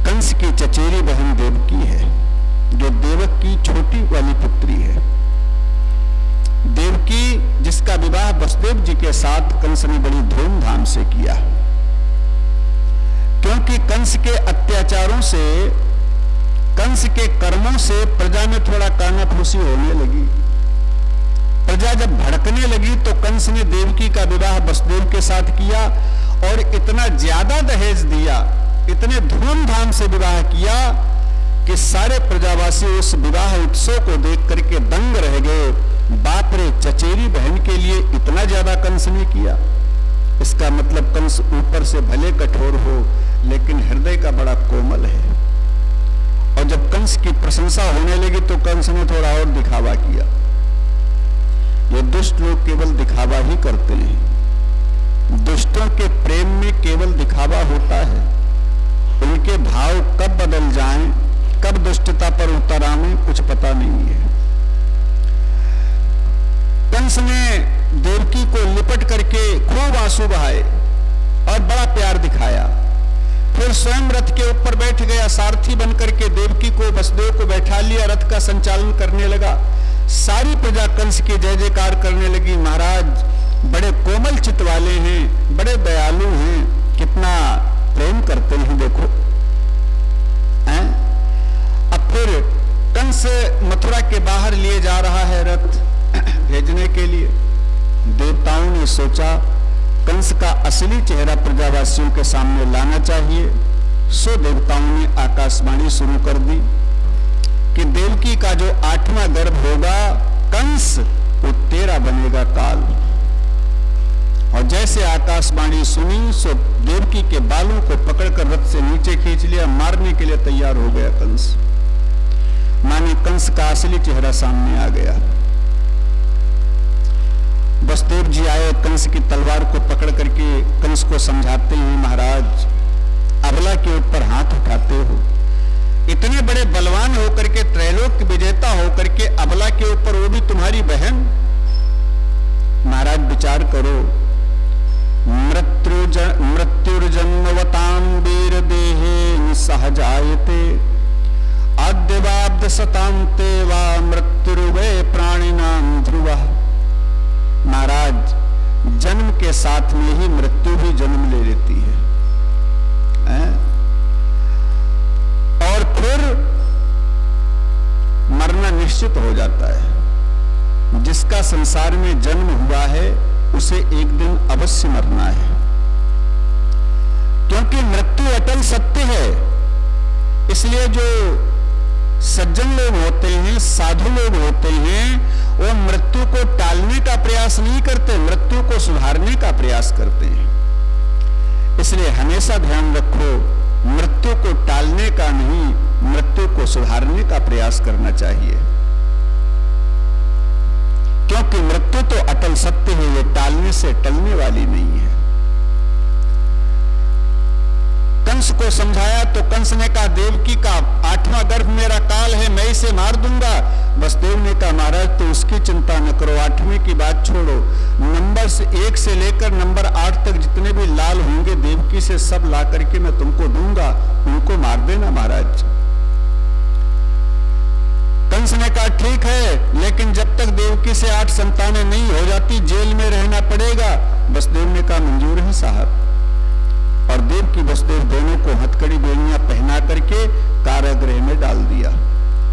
कंस की चचेरी बहन देवकी है, जो देवक की छोटी वाली पुत्री है। देवकी जिसका विवाह वसुदेव जी के साथ कंस ने बड़ी धूमधाम से किया, क्योंकि कंस के अत्याचारों से, कंस के कर्मों से प्रजा में थोड़ा कानाफूसी होने लगी। प्रजा जब भड़कने लगी तो कंस ने देवकी का विवाह वसुदेव के साथ किया और इतना ज्यादा दहेज दिया, इतने धूमधाम से विवाह किया कि सारे प्रजावासी उस विवाह उत्सव को देख करके दंग रह गए। बाप रे, चचेरी बहन के लिए इतना ज्यादा कंस ने किया। इसका मतलब कंस ऊपर से भले कठोर हो लेकिन हृदय का बड़ा कोमल है। और जब कंस की प्रशंसा होने लगी तो कंस ने थोड़ा और दिखावा किया। ये दुष्ट लोग केवल दिखावा ही करते हैं। दुष्टों के प्रेम में केवल दिखावा होता है। उनके भाव कब बदल जाएं, कब दुष्टता पर उतर आए, कुछ पता नहीं है। कंस ने देवकी को लिपट करके खूब आंसू बहाए और बड़ा प्यार दिखाया। फिर स्वयं रथ के ऊपर बैठ गया, सारथी बनकर के देवकी को, वसुदेव को बैठा लिया, रथ का संचालन करने लगा। सारी प्रजा कंस की जय जयकार करने लगी। महाराज बड़े कोमल चित्त वाले हैं, बड़े दयालु हैं, कितना प्रेम करते हैं देखो। अब फिर कंस मथुरा के बाहर लिए जा रहा है रथ भेजने के लिए। देवताओं ने सोचा कंस का असली चेहरा प्रजावासियों के सामने लाना चाहिए, सो देवताओं ने आकाशवाणी शुरू कर दी कि देवकी का जो 8वां गर्भ होगा कंस, वो तेरा बनेगा काल। और जैसे आकाशवाणी सुनी सो देवकी के बालों को पकड़कर रथ से नीचे खींच लिया, मारने के लिए तैयार हो गया कंस। माने कंस का असली चेहरा सामने आ गया। वसुदेव जी आए, कंस की तलवार को पकड़ करके कंस को समझाते हैं, महाराज अबला के ऊपर हाथ उठाते हो, इतने बड़े बलवान होकर के, त्रैलोक्य विजेता होकर के अबला के ऊपर, वो भी तुम्हारी बहन। महाराज विचार करो, मृत्युर्जन्मवतां वीर देहे सहजायते आद्यवाब्द सतांते वा मृत्युर्वे प्राणिनां ध्रुवः। महाराज, जन्म के साथ में ही मृत्यु भी जन्म ले लेती है, और फिर मरना निश्चित हो जाता है। जिसका संसार में जन्म हुआ है उसे एक दिन अवश्य मरना है, क्योंकि मृत्यु अटल सत्य है। इसलिए जो सज्जन लोग होते हैं, साधु लोग होते हैं, वो मृत्यु को टालने का प्रयास नहीं करते, मृत्यु को सुधारने का प्रयास करते हैं। इसलिए हमेशा ध्यान रखो, मृत्यु को टालने का नहीं, मृत्यु को सुधारने का प्रयास करना चाहिए, क्योंकि मृत्यु तो अटल सत्य है, ये टालने से टलने वाली नहीं है। कंस को समझाया तो कंस ने कहा, देवकी का 8वां गर्भ मेरा काल है, मैं इसे मार दूंगा। वसुदेव ने कहा, महाराज तो उसकी चिंता न करो, 8वें की बात छोड़ो, नंबर 1 से लेकर नंबर 8 तक जितने भी लाल होंगे देवकी से सब ला करके मैं तुमको दूंगा, उनको मार देना महाराज। कंस ने कहा, ठीक है, लेकिन जब तक देवकी से 8 संतानें नहीं हो जाती जेल में रहना पड़ेगा। वसुदेव ने कहा, मंजूर है साहब। और देवकी वसुदेव दोनों को हथकड़ी बेड़ियां पहना करके कारागृह में डाल दिया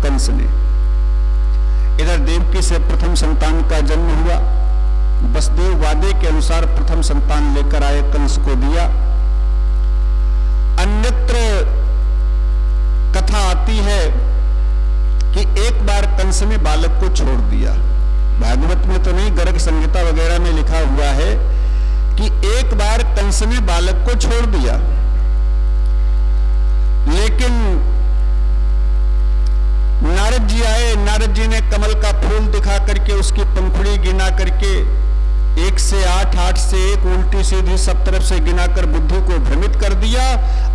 कंस ने। इधर देवकी से प्रथम संतान का जन्म हुआ। वसुदेव वादे के अनुसार प्रथम संतान लेकर आए, कंस को दिया। अन्यत्र कथा आती है कि एक बार कंस ने बालक को छोड़ दिया। भागवत में तो नहीं, गर्ग संहिता वगैरह में लिखा हुआ है कि एक बार कंस ने बालक को छोड़ दिया, लेकिन नारद जी आए। नारद जी ने कमल का फूल दिखा करके उसकी पंखुड़ी गिना करके 1 से 8, 8 से 1 उल्टी सीधी सब तरफ से गिनाकर बुद्धि को भ्रमित कर दिया,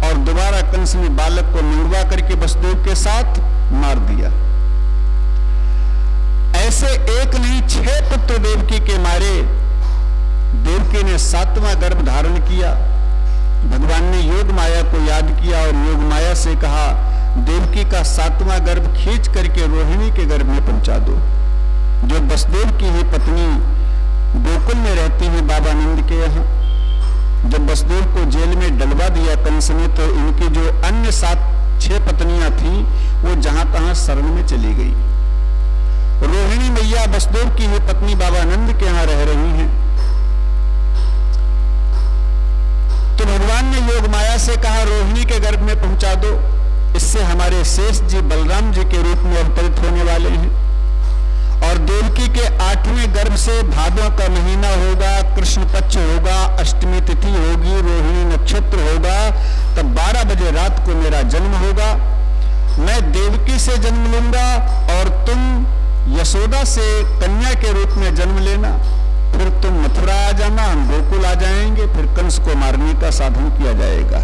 और दोबारा कंस ने बालक को निड़वा करके वसुदेव के साथ मार दिया। ऐसे एक नहीं 6 पुत्र देवकी के मारे। देवकी ने 7वां गर्भ धारण किया। भगवान ने योग माया को याद किया और योग माया से कहा, देवकी का 7वां गर्भ खींच करके रोहिणी के गर्भ में पहुंचा दो, जो वसुदेव की ही पत्नी गोकुल में रहती है बाबा नंद के यहाँ। जब वसुदेव को जेल में डलवा दिया कंस ने, तो इनकी जो अन्य 6 पत्नियां थी वो जहां तहां शरण में चली गई। रोहिणी मैया वसुदेव की ही पत्नी बाबा नंद के यहाँ रह रही हैं। तो भगवान ने योग माया से कहा, रोहिणी के गर्भ में पहुंचा दो, इससे हमारे शेष जी बलराम जी के रूप में अवतरित होने वाले हैं। और देवकी के 8वें गर्भ से भादों का महीना होगा, कृष्ण पक्ष होगा, अष्टमी तिथि होगी, रोहिणी नक्षत्र होगा, तब 12 बजे रात को मेरा जन्म होगा। मैं देवकी से जन्म लूंगा और तुम यशोदा से कन्या के रूप में जन्म लेना, फिर तुम मथुरा आ जाना, हम गोकुल आ जाएंगे, फिर कंस को मारने का साधन किया जाएगा।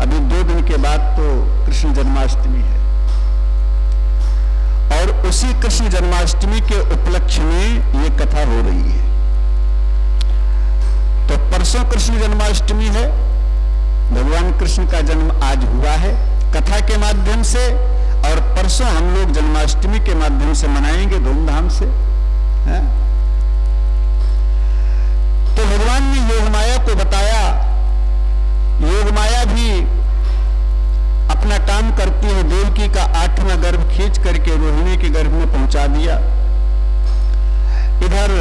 अभी 2 दिन के बाद तो कृष्ण जन्माष्टमी है, और उसी कृष्ण जन्माष्टमी के उपलक्ष्य में ये कथा हो रही है। तो परसों कृष्ण जन्माष्टमी है, भगवान कृष्ण का जन्म आज हुआ है कथा के माध्यम से, और परसों हम लोग जन्माष्टमी के माध्यम से मनाएंगे धूमधाम से, है? तो भगवान ने योग माया को बताया। योग माया भी अपना काम करती है। देवकी का 8वां गर्भ खींच करके रोहिणी के गर्भ में पहुंचा दिया। इधर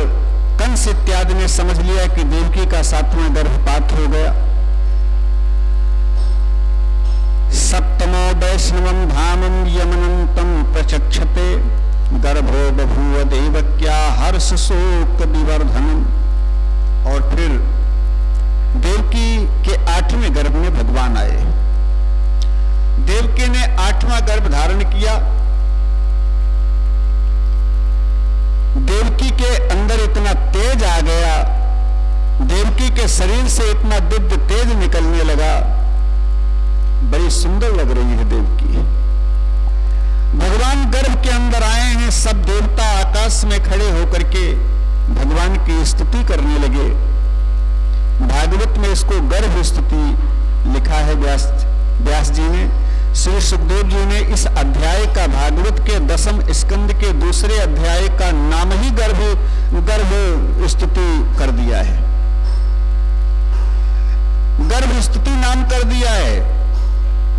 कंस इत्यादि ने समझ लिया कि देवकी का 7वां गर्भपात हो गया। सप्तमो वैष्णवं धामं यमनंतं प्रचक्षते, गर्भो बभूव देवक्या हर्ष शोक विवर्धनम्। और फिर देवकी के 8वें गर्भ में भगवान आए। देवकी ने 8वां गर्भ धारण किया। देवकी के अंदर इतना तेज आ गया, देवकी के शरीर से इतना दिव्य तेज निकलने लगा, बड़ी सुंदर लग रही है देवकी। भगवान गर्भ के अंदर आए हैं, सब देवता आकाश में खड़े होकर के भगवान की स्तुति करने लगे। भागवत में इसको गर्भ स्तुति लिखा है व्यास जी ने। श्री सुखदेव जी ने इस अध्याय का, भागवत के 10वें स्कंद के 2 अध्याय का नाम ही गर्भ गर्भ स्तुति कर दिया है, गर्भ स्तुति नाम कर दिया है।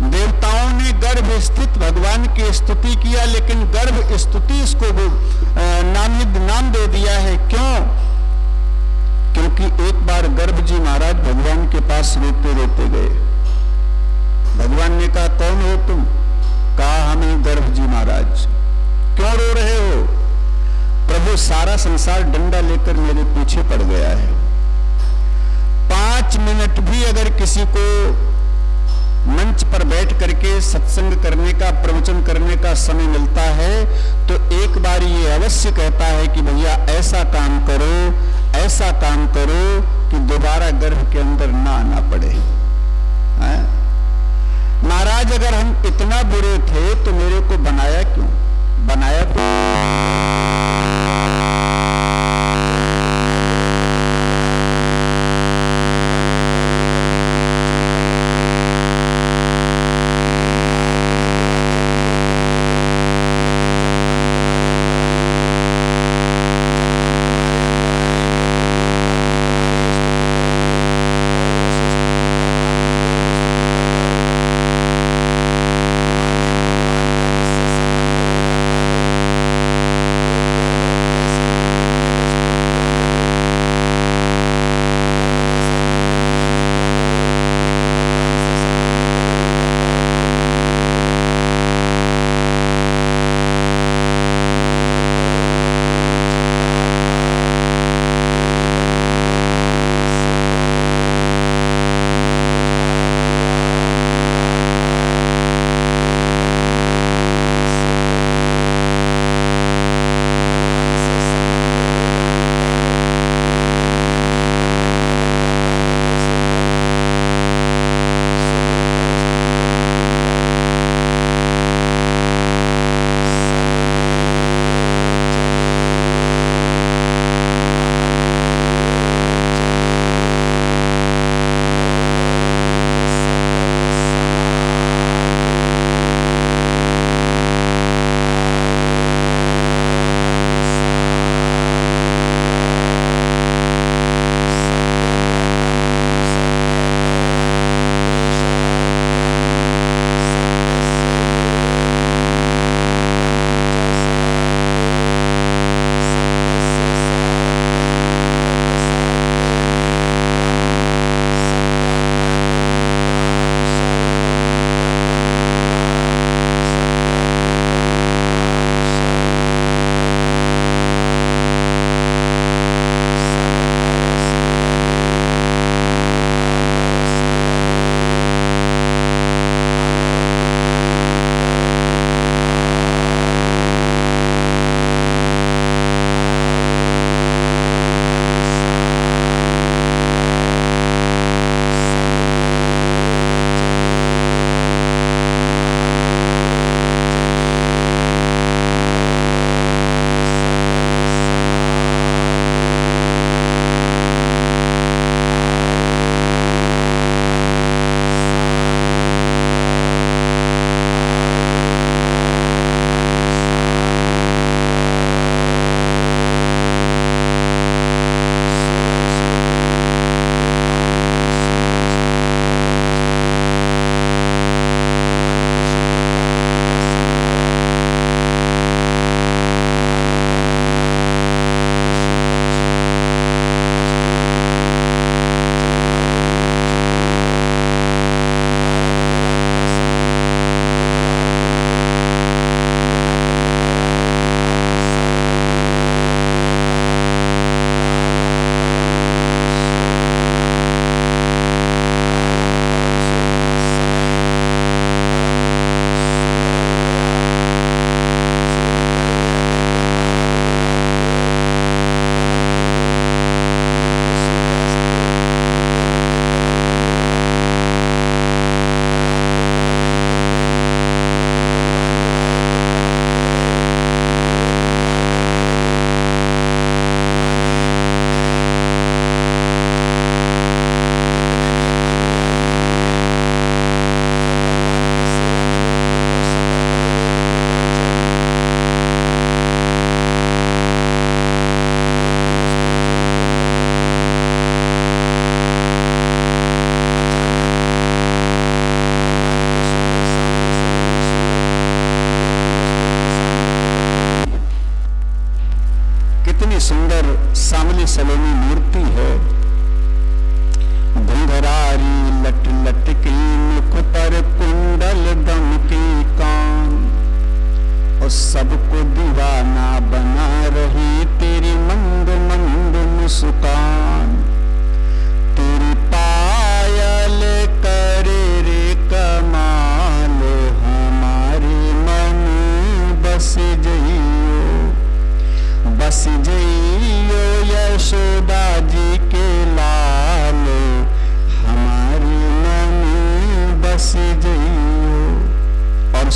देवताओं ने गर्भ स्थित भगवान की स्तुति किया, लेकिन गर्भ स्तुति इसको नाम दे दिया है। क्यों? क्योंकि एक बार गर्भ जी महाराज भगवान के पास रोते रोते गए। भगवान ने कहा, कौन हो तुम? कहा, हम हैं गर्भ जी महाराज। क्यों रो रहे हो? प्रभु, सारा संसार डंडा लेकर मेरे पीछे पड़ गया है। 5 मिनट भी अगर किसी को मंच पर बैठ करके सत्संग करने का, प्रवचन करने का समय मिलता है तो एक बार ये अवश्य कहता है कि भैया ऐसा काम करो, ऐसा काम करो कि दोबारा गर्भ के अंदर ना आना पड़े। महाराज, अगर हम इतना बुरे थे तो मेरे को बनाया क्यों? बनाया तो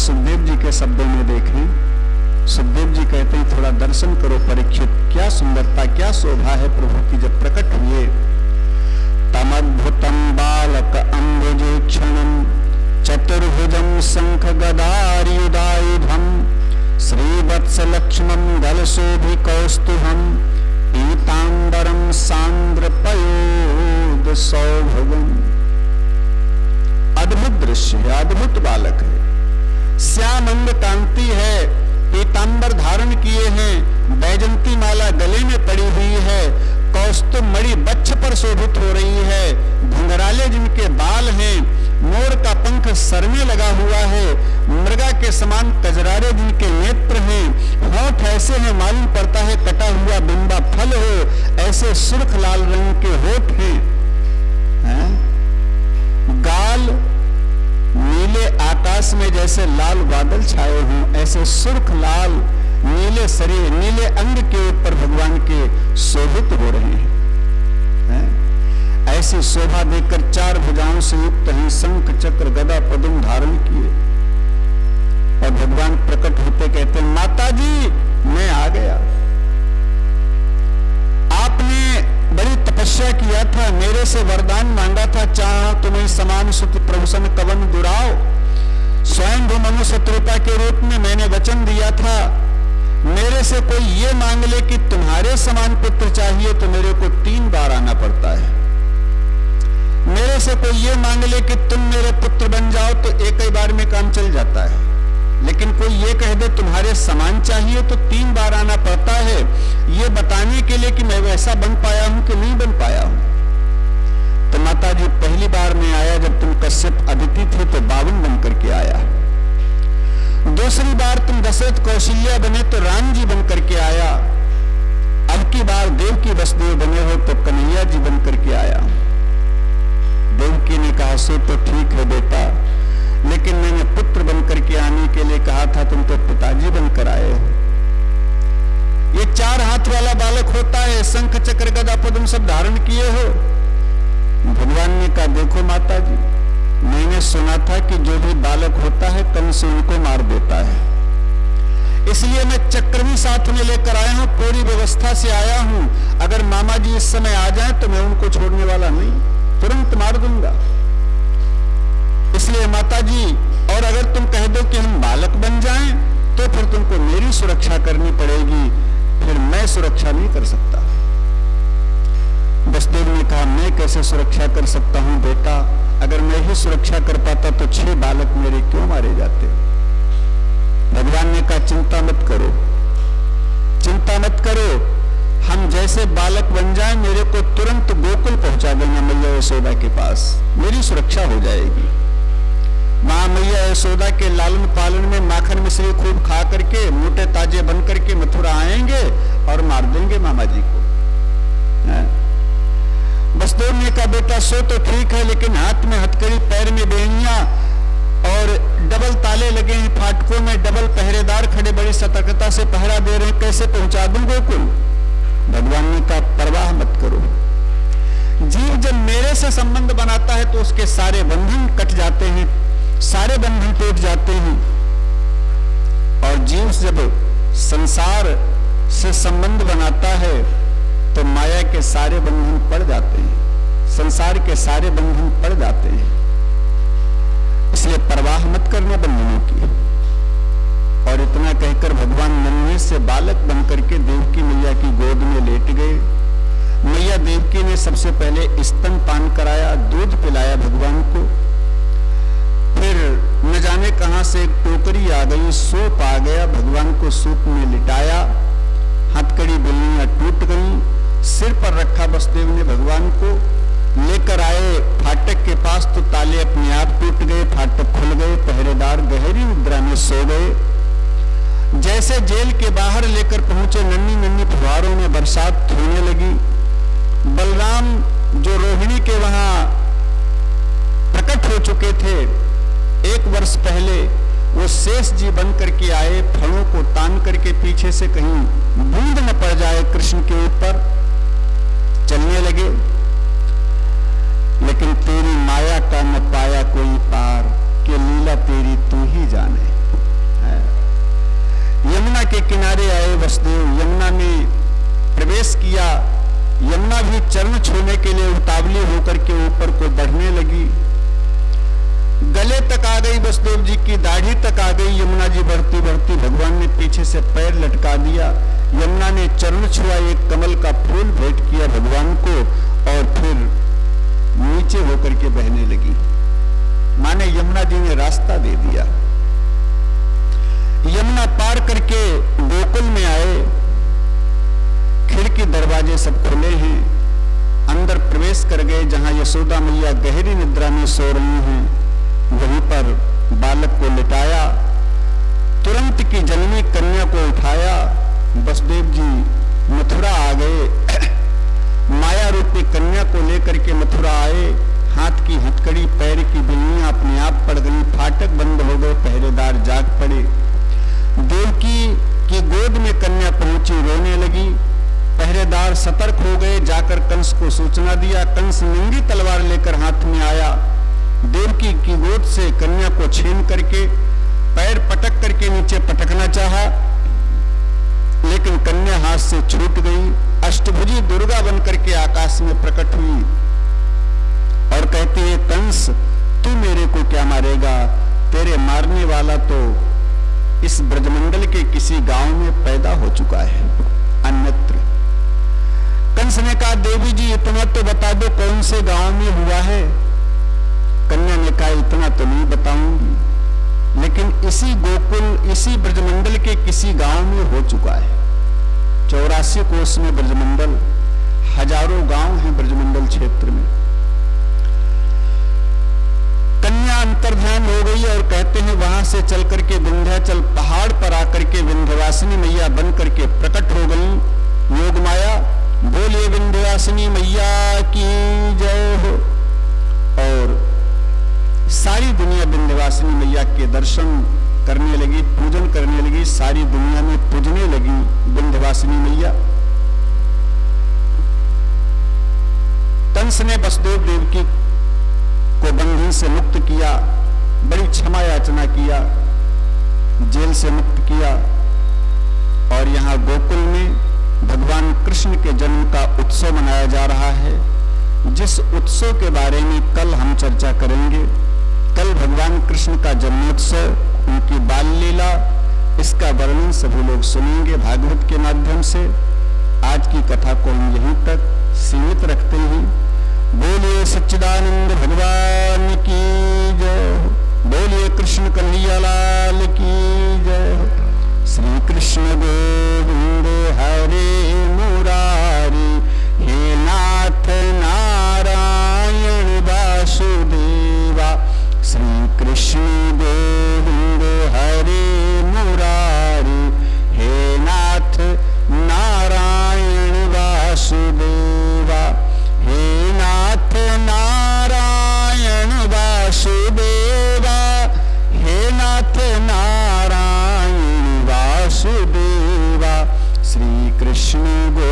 सुखदेव जी के शब्दों में देखें, सुखदेव जी कहते हैं थोड़ा दर्शन करो परीक्षित, क्या सुंदरता क्या शोभा है प्रभु की जब प्रकट हुए। तमद्भुतम बालक अम्बुजेक्षणम चतुर्भुजम शंख गदायुधायुधम श्रीवत्स लक्ष्मण गलशोभि कौस्तुभम पीतांबरम सांद्र पयोद सौभगम। अद्भुत दृश्य है, अद्भुत बालक है, श्याम अंग कांति है, पीतांबर धारण किए हैं, बैजंती माला गले में पड़ी हुई है, कौस्तुभ मणि बच्छ पर शोभित हो रही है, घुंघराले जिनके बाल हैं, मोर का पंख सर में लगा हुआ है, मृगा के समान कजरारे जिनके नेत्र हैं, होठ ऐसे हैं मालूम पड़ता है कटा हुआ बिंबा फल हो, ऐसे सुर्ख लाल रंग के होठ हैं, गाल नीले आकाश में जैसे लाल बादल छाए हों, ऐसे सुर्ख लाल नीले शरीर नीले अंग के ऊपर भगवान के शोभित हो रहे हैं। ऐसी शोभा देखकर चार भुजाओं से युक्त हैं, शंख चक्र गदा पद्म धारण किए और भगवान प्रकट होते कहते हैं माता जी मैं आ गया, आपने बड़ी तपस्या किया था, मेरे से वरदान मांगा था, चाहा तुम्हें समान सुत प्रभुसन कवन दुराओ, स्वयं मनु शत्रुता के रूप में मैंने वचन दिया था, मेरे से कोई ये मांग ले कि तुम्हारे समान पुत्र चाहिए तो मेरे को 3 बार आना पड़ता है, मेरे से कोई ये मांग ले कि तुम मेरे पुत्र बन जाओ तो एक ही बार में काम चल जाता है, लेकिन कोई ये कह दे तुम्हारे समान चाहिए तो 3 बार आना पड़ता है, ये बताने के लिए कि मैं वैसा बन पाया हूं कि नहीं बन पाया हूं। तो माता जी पहली बार में आया जब तुम कश्यप अदिति थे तो 52 बन करके आया, दूसरी बार तुम दशरथ कौशल्या बने तो राम जी बन करके आया, अब की बार देवकी वसुदेव बने हो तो कन्हैया जी बन करके आया। देवकी ने कहा सो तो ठीक है बेटा, लेकिन मैंने पुत्र बनकर के आने के लिए कहा था, तुम तो पिताजी बनकर आए हो। ये 4 हाथ वाला बालक होता है, शंख चक्र गदा पद्म सब धारण किए हो। भगवान ने कहा देखो माता जी, मैंने सुना था कि जो भी बालक होता है कंस उनको मार देता है, इसलिए मैं चक्र भी साथ में लेकर आया हूं, पूरी व्यवस्था से आया हूं, अगर मामा जी इस समय आ जाए तो मैं उनको छोड़ने वाला नहीं, तुरंत मार दूंगा। इसलिए माता जी, और अगर तुम कह दो कि हम बालक बन जाएं तो फिर तुमको मेरी सुरक्षा करनी पड़ेगी, फिर मैं सुरक्षा नहीं कर सकता। वसुदेव ने कहा मैं कैसे सुरक्षा कर सकता हूं बेटा, अगर मैं ही सुरक्षा कर पाता तो 6 बालक मेरे क्यों मारे जाते। भगवान ने कहा चिंता मत करो, चिंता मत करो, हम जैसे बालक बन जाए मेरे को तुरंत गोकुल पहुंचा देना मैया यशोदा के पास, मेरी सुरक्षा हो जाएगी। मां मैया यशोदा के लालन पालन में माखन मिश्री खूब खा करके मोटे ताजे बन करके मथुरा आएंगे और मार देंगे मामा जी को। वसुदेव ने कहा बेटा सो तो ठीक है, लेकिन हाथ में हथकड़ी पैर में बेड़ियां और डबल ताले लगे हैं फाटकों में, डबल पहरेदार खड़े बड़ी सतर्कता से पहरा दे रहे हैं, कैसे पहुंचा दूं गोकुल। भगवान ने कहा परवाह मत करो, जीव जब मेरे से संबंध बनाता है तो उसके सारे बंधन कट जाते हैं, सारे बंधन टूट जाते हैं, और जीव जब संसार से संबंध बनाता है तो माया के सारे बंधन पड़ जाते हैं, संसार के सारे बंधन पड़ जाते हैं। इसलिए परवाह मत करना बंधनों की। और इतना कहकर भगवान नन्हे से बालक बनकर के देवकी मैया की गोद में लेट गए। मैया देवकी ने सबसे पहले स्तन पान कराया, दूध पिलाया भगवान को, फिर न जाने कहां से एक टोकरी आ गई, सूप आ गया, भगवान को सूप में लिटाया, हथकड़ी बिल्लियां टूट गई, सिर पर रखा वसुदेव ने भगवान को, लेकर आए फाटक के पास तो ताले अपने आप टूट गए, फाटक खुल गए, पहरेदार गहरी निद्रा में सो गए। जैसे जेल के बाहर लेकर पहुंचे, नन्ही नन्ही फुहारों में बरसात होने लगी। बलराम जो रोहिणी के वहां प्रकट हो चुके थे 1 वर्ष पहले, वो शेष जी बन करके आए, फलों को तान करके पीछे से कहीं बूंद न पड़ जाए कृष्ण के ऊपर, चलने लगे। लेकिन तेरी माया का न पाया कोई पार, कि लीला तेरी तू ही जाने। वसुदेव जी की दाढ़ी तक आ गई। यमुना जी बढ़ती बढ़ती भगवान ने पीछे से पैर लटका दिया। यमुना ने चरण छुआ, एक कमल का फूल भेंट किया भगवान को और फिर नीचे होकर के बहने लगी। माने यमुना जी ने रास्ता दे दिया। यमुना पार करके गोकुल में आए। खिड़की दरवाजे सब खुले हैं। अंदर प्रवेश कर गए। जहां यशोदा मैया गहरी निद्रा में सो रही हैं, वहीं पर बालक को लिटाया। तुरंत की जन्मी कन्या को उठाया। वसुदेव जी मथुरा आ गए। माया रूपी कन्या को लेकर के मथुरा आए। हाथ की हथकड़ी, पैर की बिल्लियां अपने आप पड़ गई। फाटक बंद हो गए। पहरेदार जाग पड़े। देवकी की गोद में कन्या पहुंची, रोने लगी। पहरेदार सतर्क हो गए। जाकर कंस को सूचना दिया। कंस नंगी तलवार लेकर हाथ में आया। देवकी की गोद से कन्या को छीन करके पैर पटक करके नीचे पटकना चाहा, लेकिन कन्या हाथ से छूट गई। अष्टभुजी दुर्गा बनकर के आकाश में प्रकट हुई और कहती है, कंस तू मेरे को क्या मारेगा? तेरे मारने वाला तो इस ब्रजमंडल के किसी गांव में पैदा हो चुका है, अन्यत्र। कंस ने कहा, देवी जी इतना तो बता दो कौन से गांव में हुआ है? कन्या ने कहा, इतना तो नहीं बताऊंगी, लेकिन इसी गोकुल, इसी ब्रजमंडल के किसी गांव में हो चुका है। 84 कोस में ब्रजमंडल, हजारों गांव हैं ब्रजमंडल क्षेत्र में। कन्या अंतर्ध्यान हो गई और कहते हैं वहां से चल करके विंध्याचल पहाड़ पर आकर के विंध्यवासिनी मैया बन करके प्रकट हो गई। योग माया बोलिए विंध्यवासिनी मैया की जय हो। और सारी दुनिया विंध्यवासिनी मैया के दर्शन करने लगी, पूजन करने लगी। सारी दुनिया में पूजने लगी विंध्यवासिनी मैया। कंस ने वसुदेव देवकी को बंधन से मुक्त किया, बड़ी क्षमा याचना किया, जेल से मुक्त किया। और यहाँ गोकुल में भगवान कृष्ण के जन्म का उत्सव मनाया जा रहा है, जिस उत्सव के बारे में कल हम चर्चा करेंगे। कल भगवान कृष्ण का जन्मोत्सव, उनकी बाल लीला, इसका वर्णन सभी लोग सुनेंगे भागवत के माध्यम से। आज की कथा को हम यहीं तक सीमित रखते हैं। बोलिए सच्चिदानंद भगवान की जय हो। बोलिए कृष्ण कन्हैया लाल की जय हो। श्री कृष्ण गोविंद हरे मुरारी, हे नाथ नारायण वासुदेवा। श्री कृष्ण गोविंद हरे मुरारी, हे नाथ नारायण वासुदेवा। हे नाथ नारायण वासुदेवा, हे नाथ नारायण वासुदेवा। श्री कृष्ण गो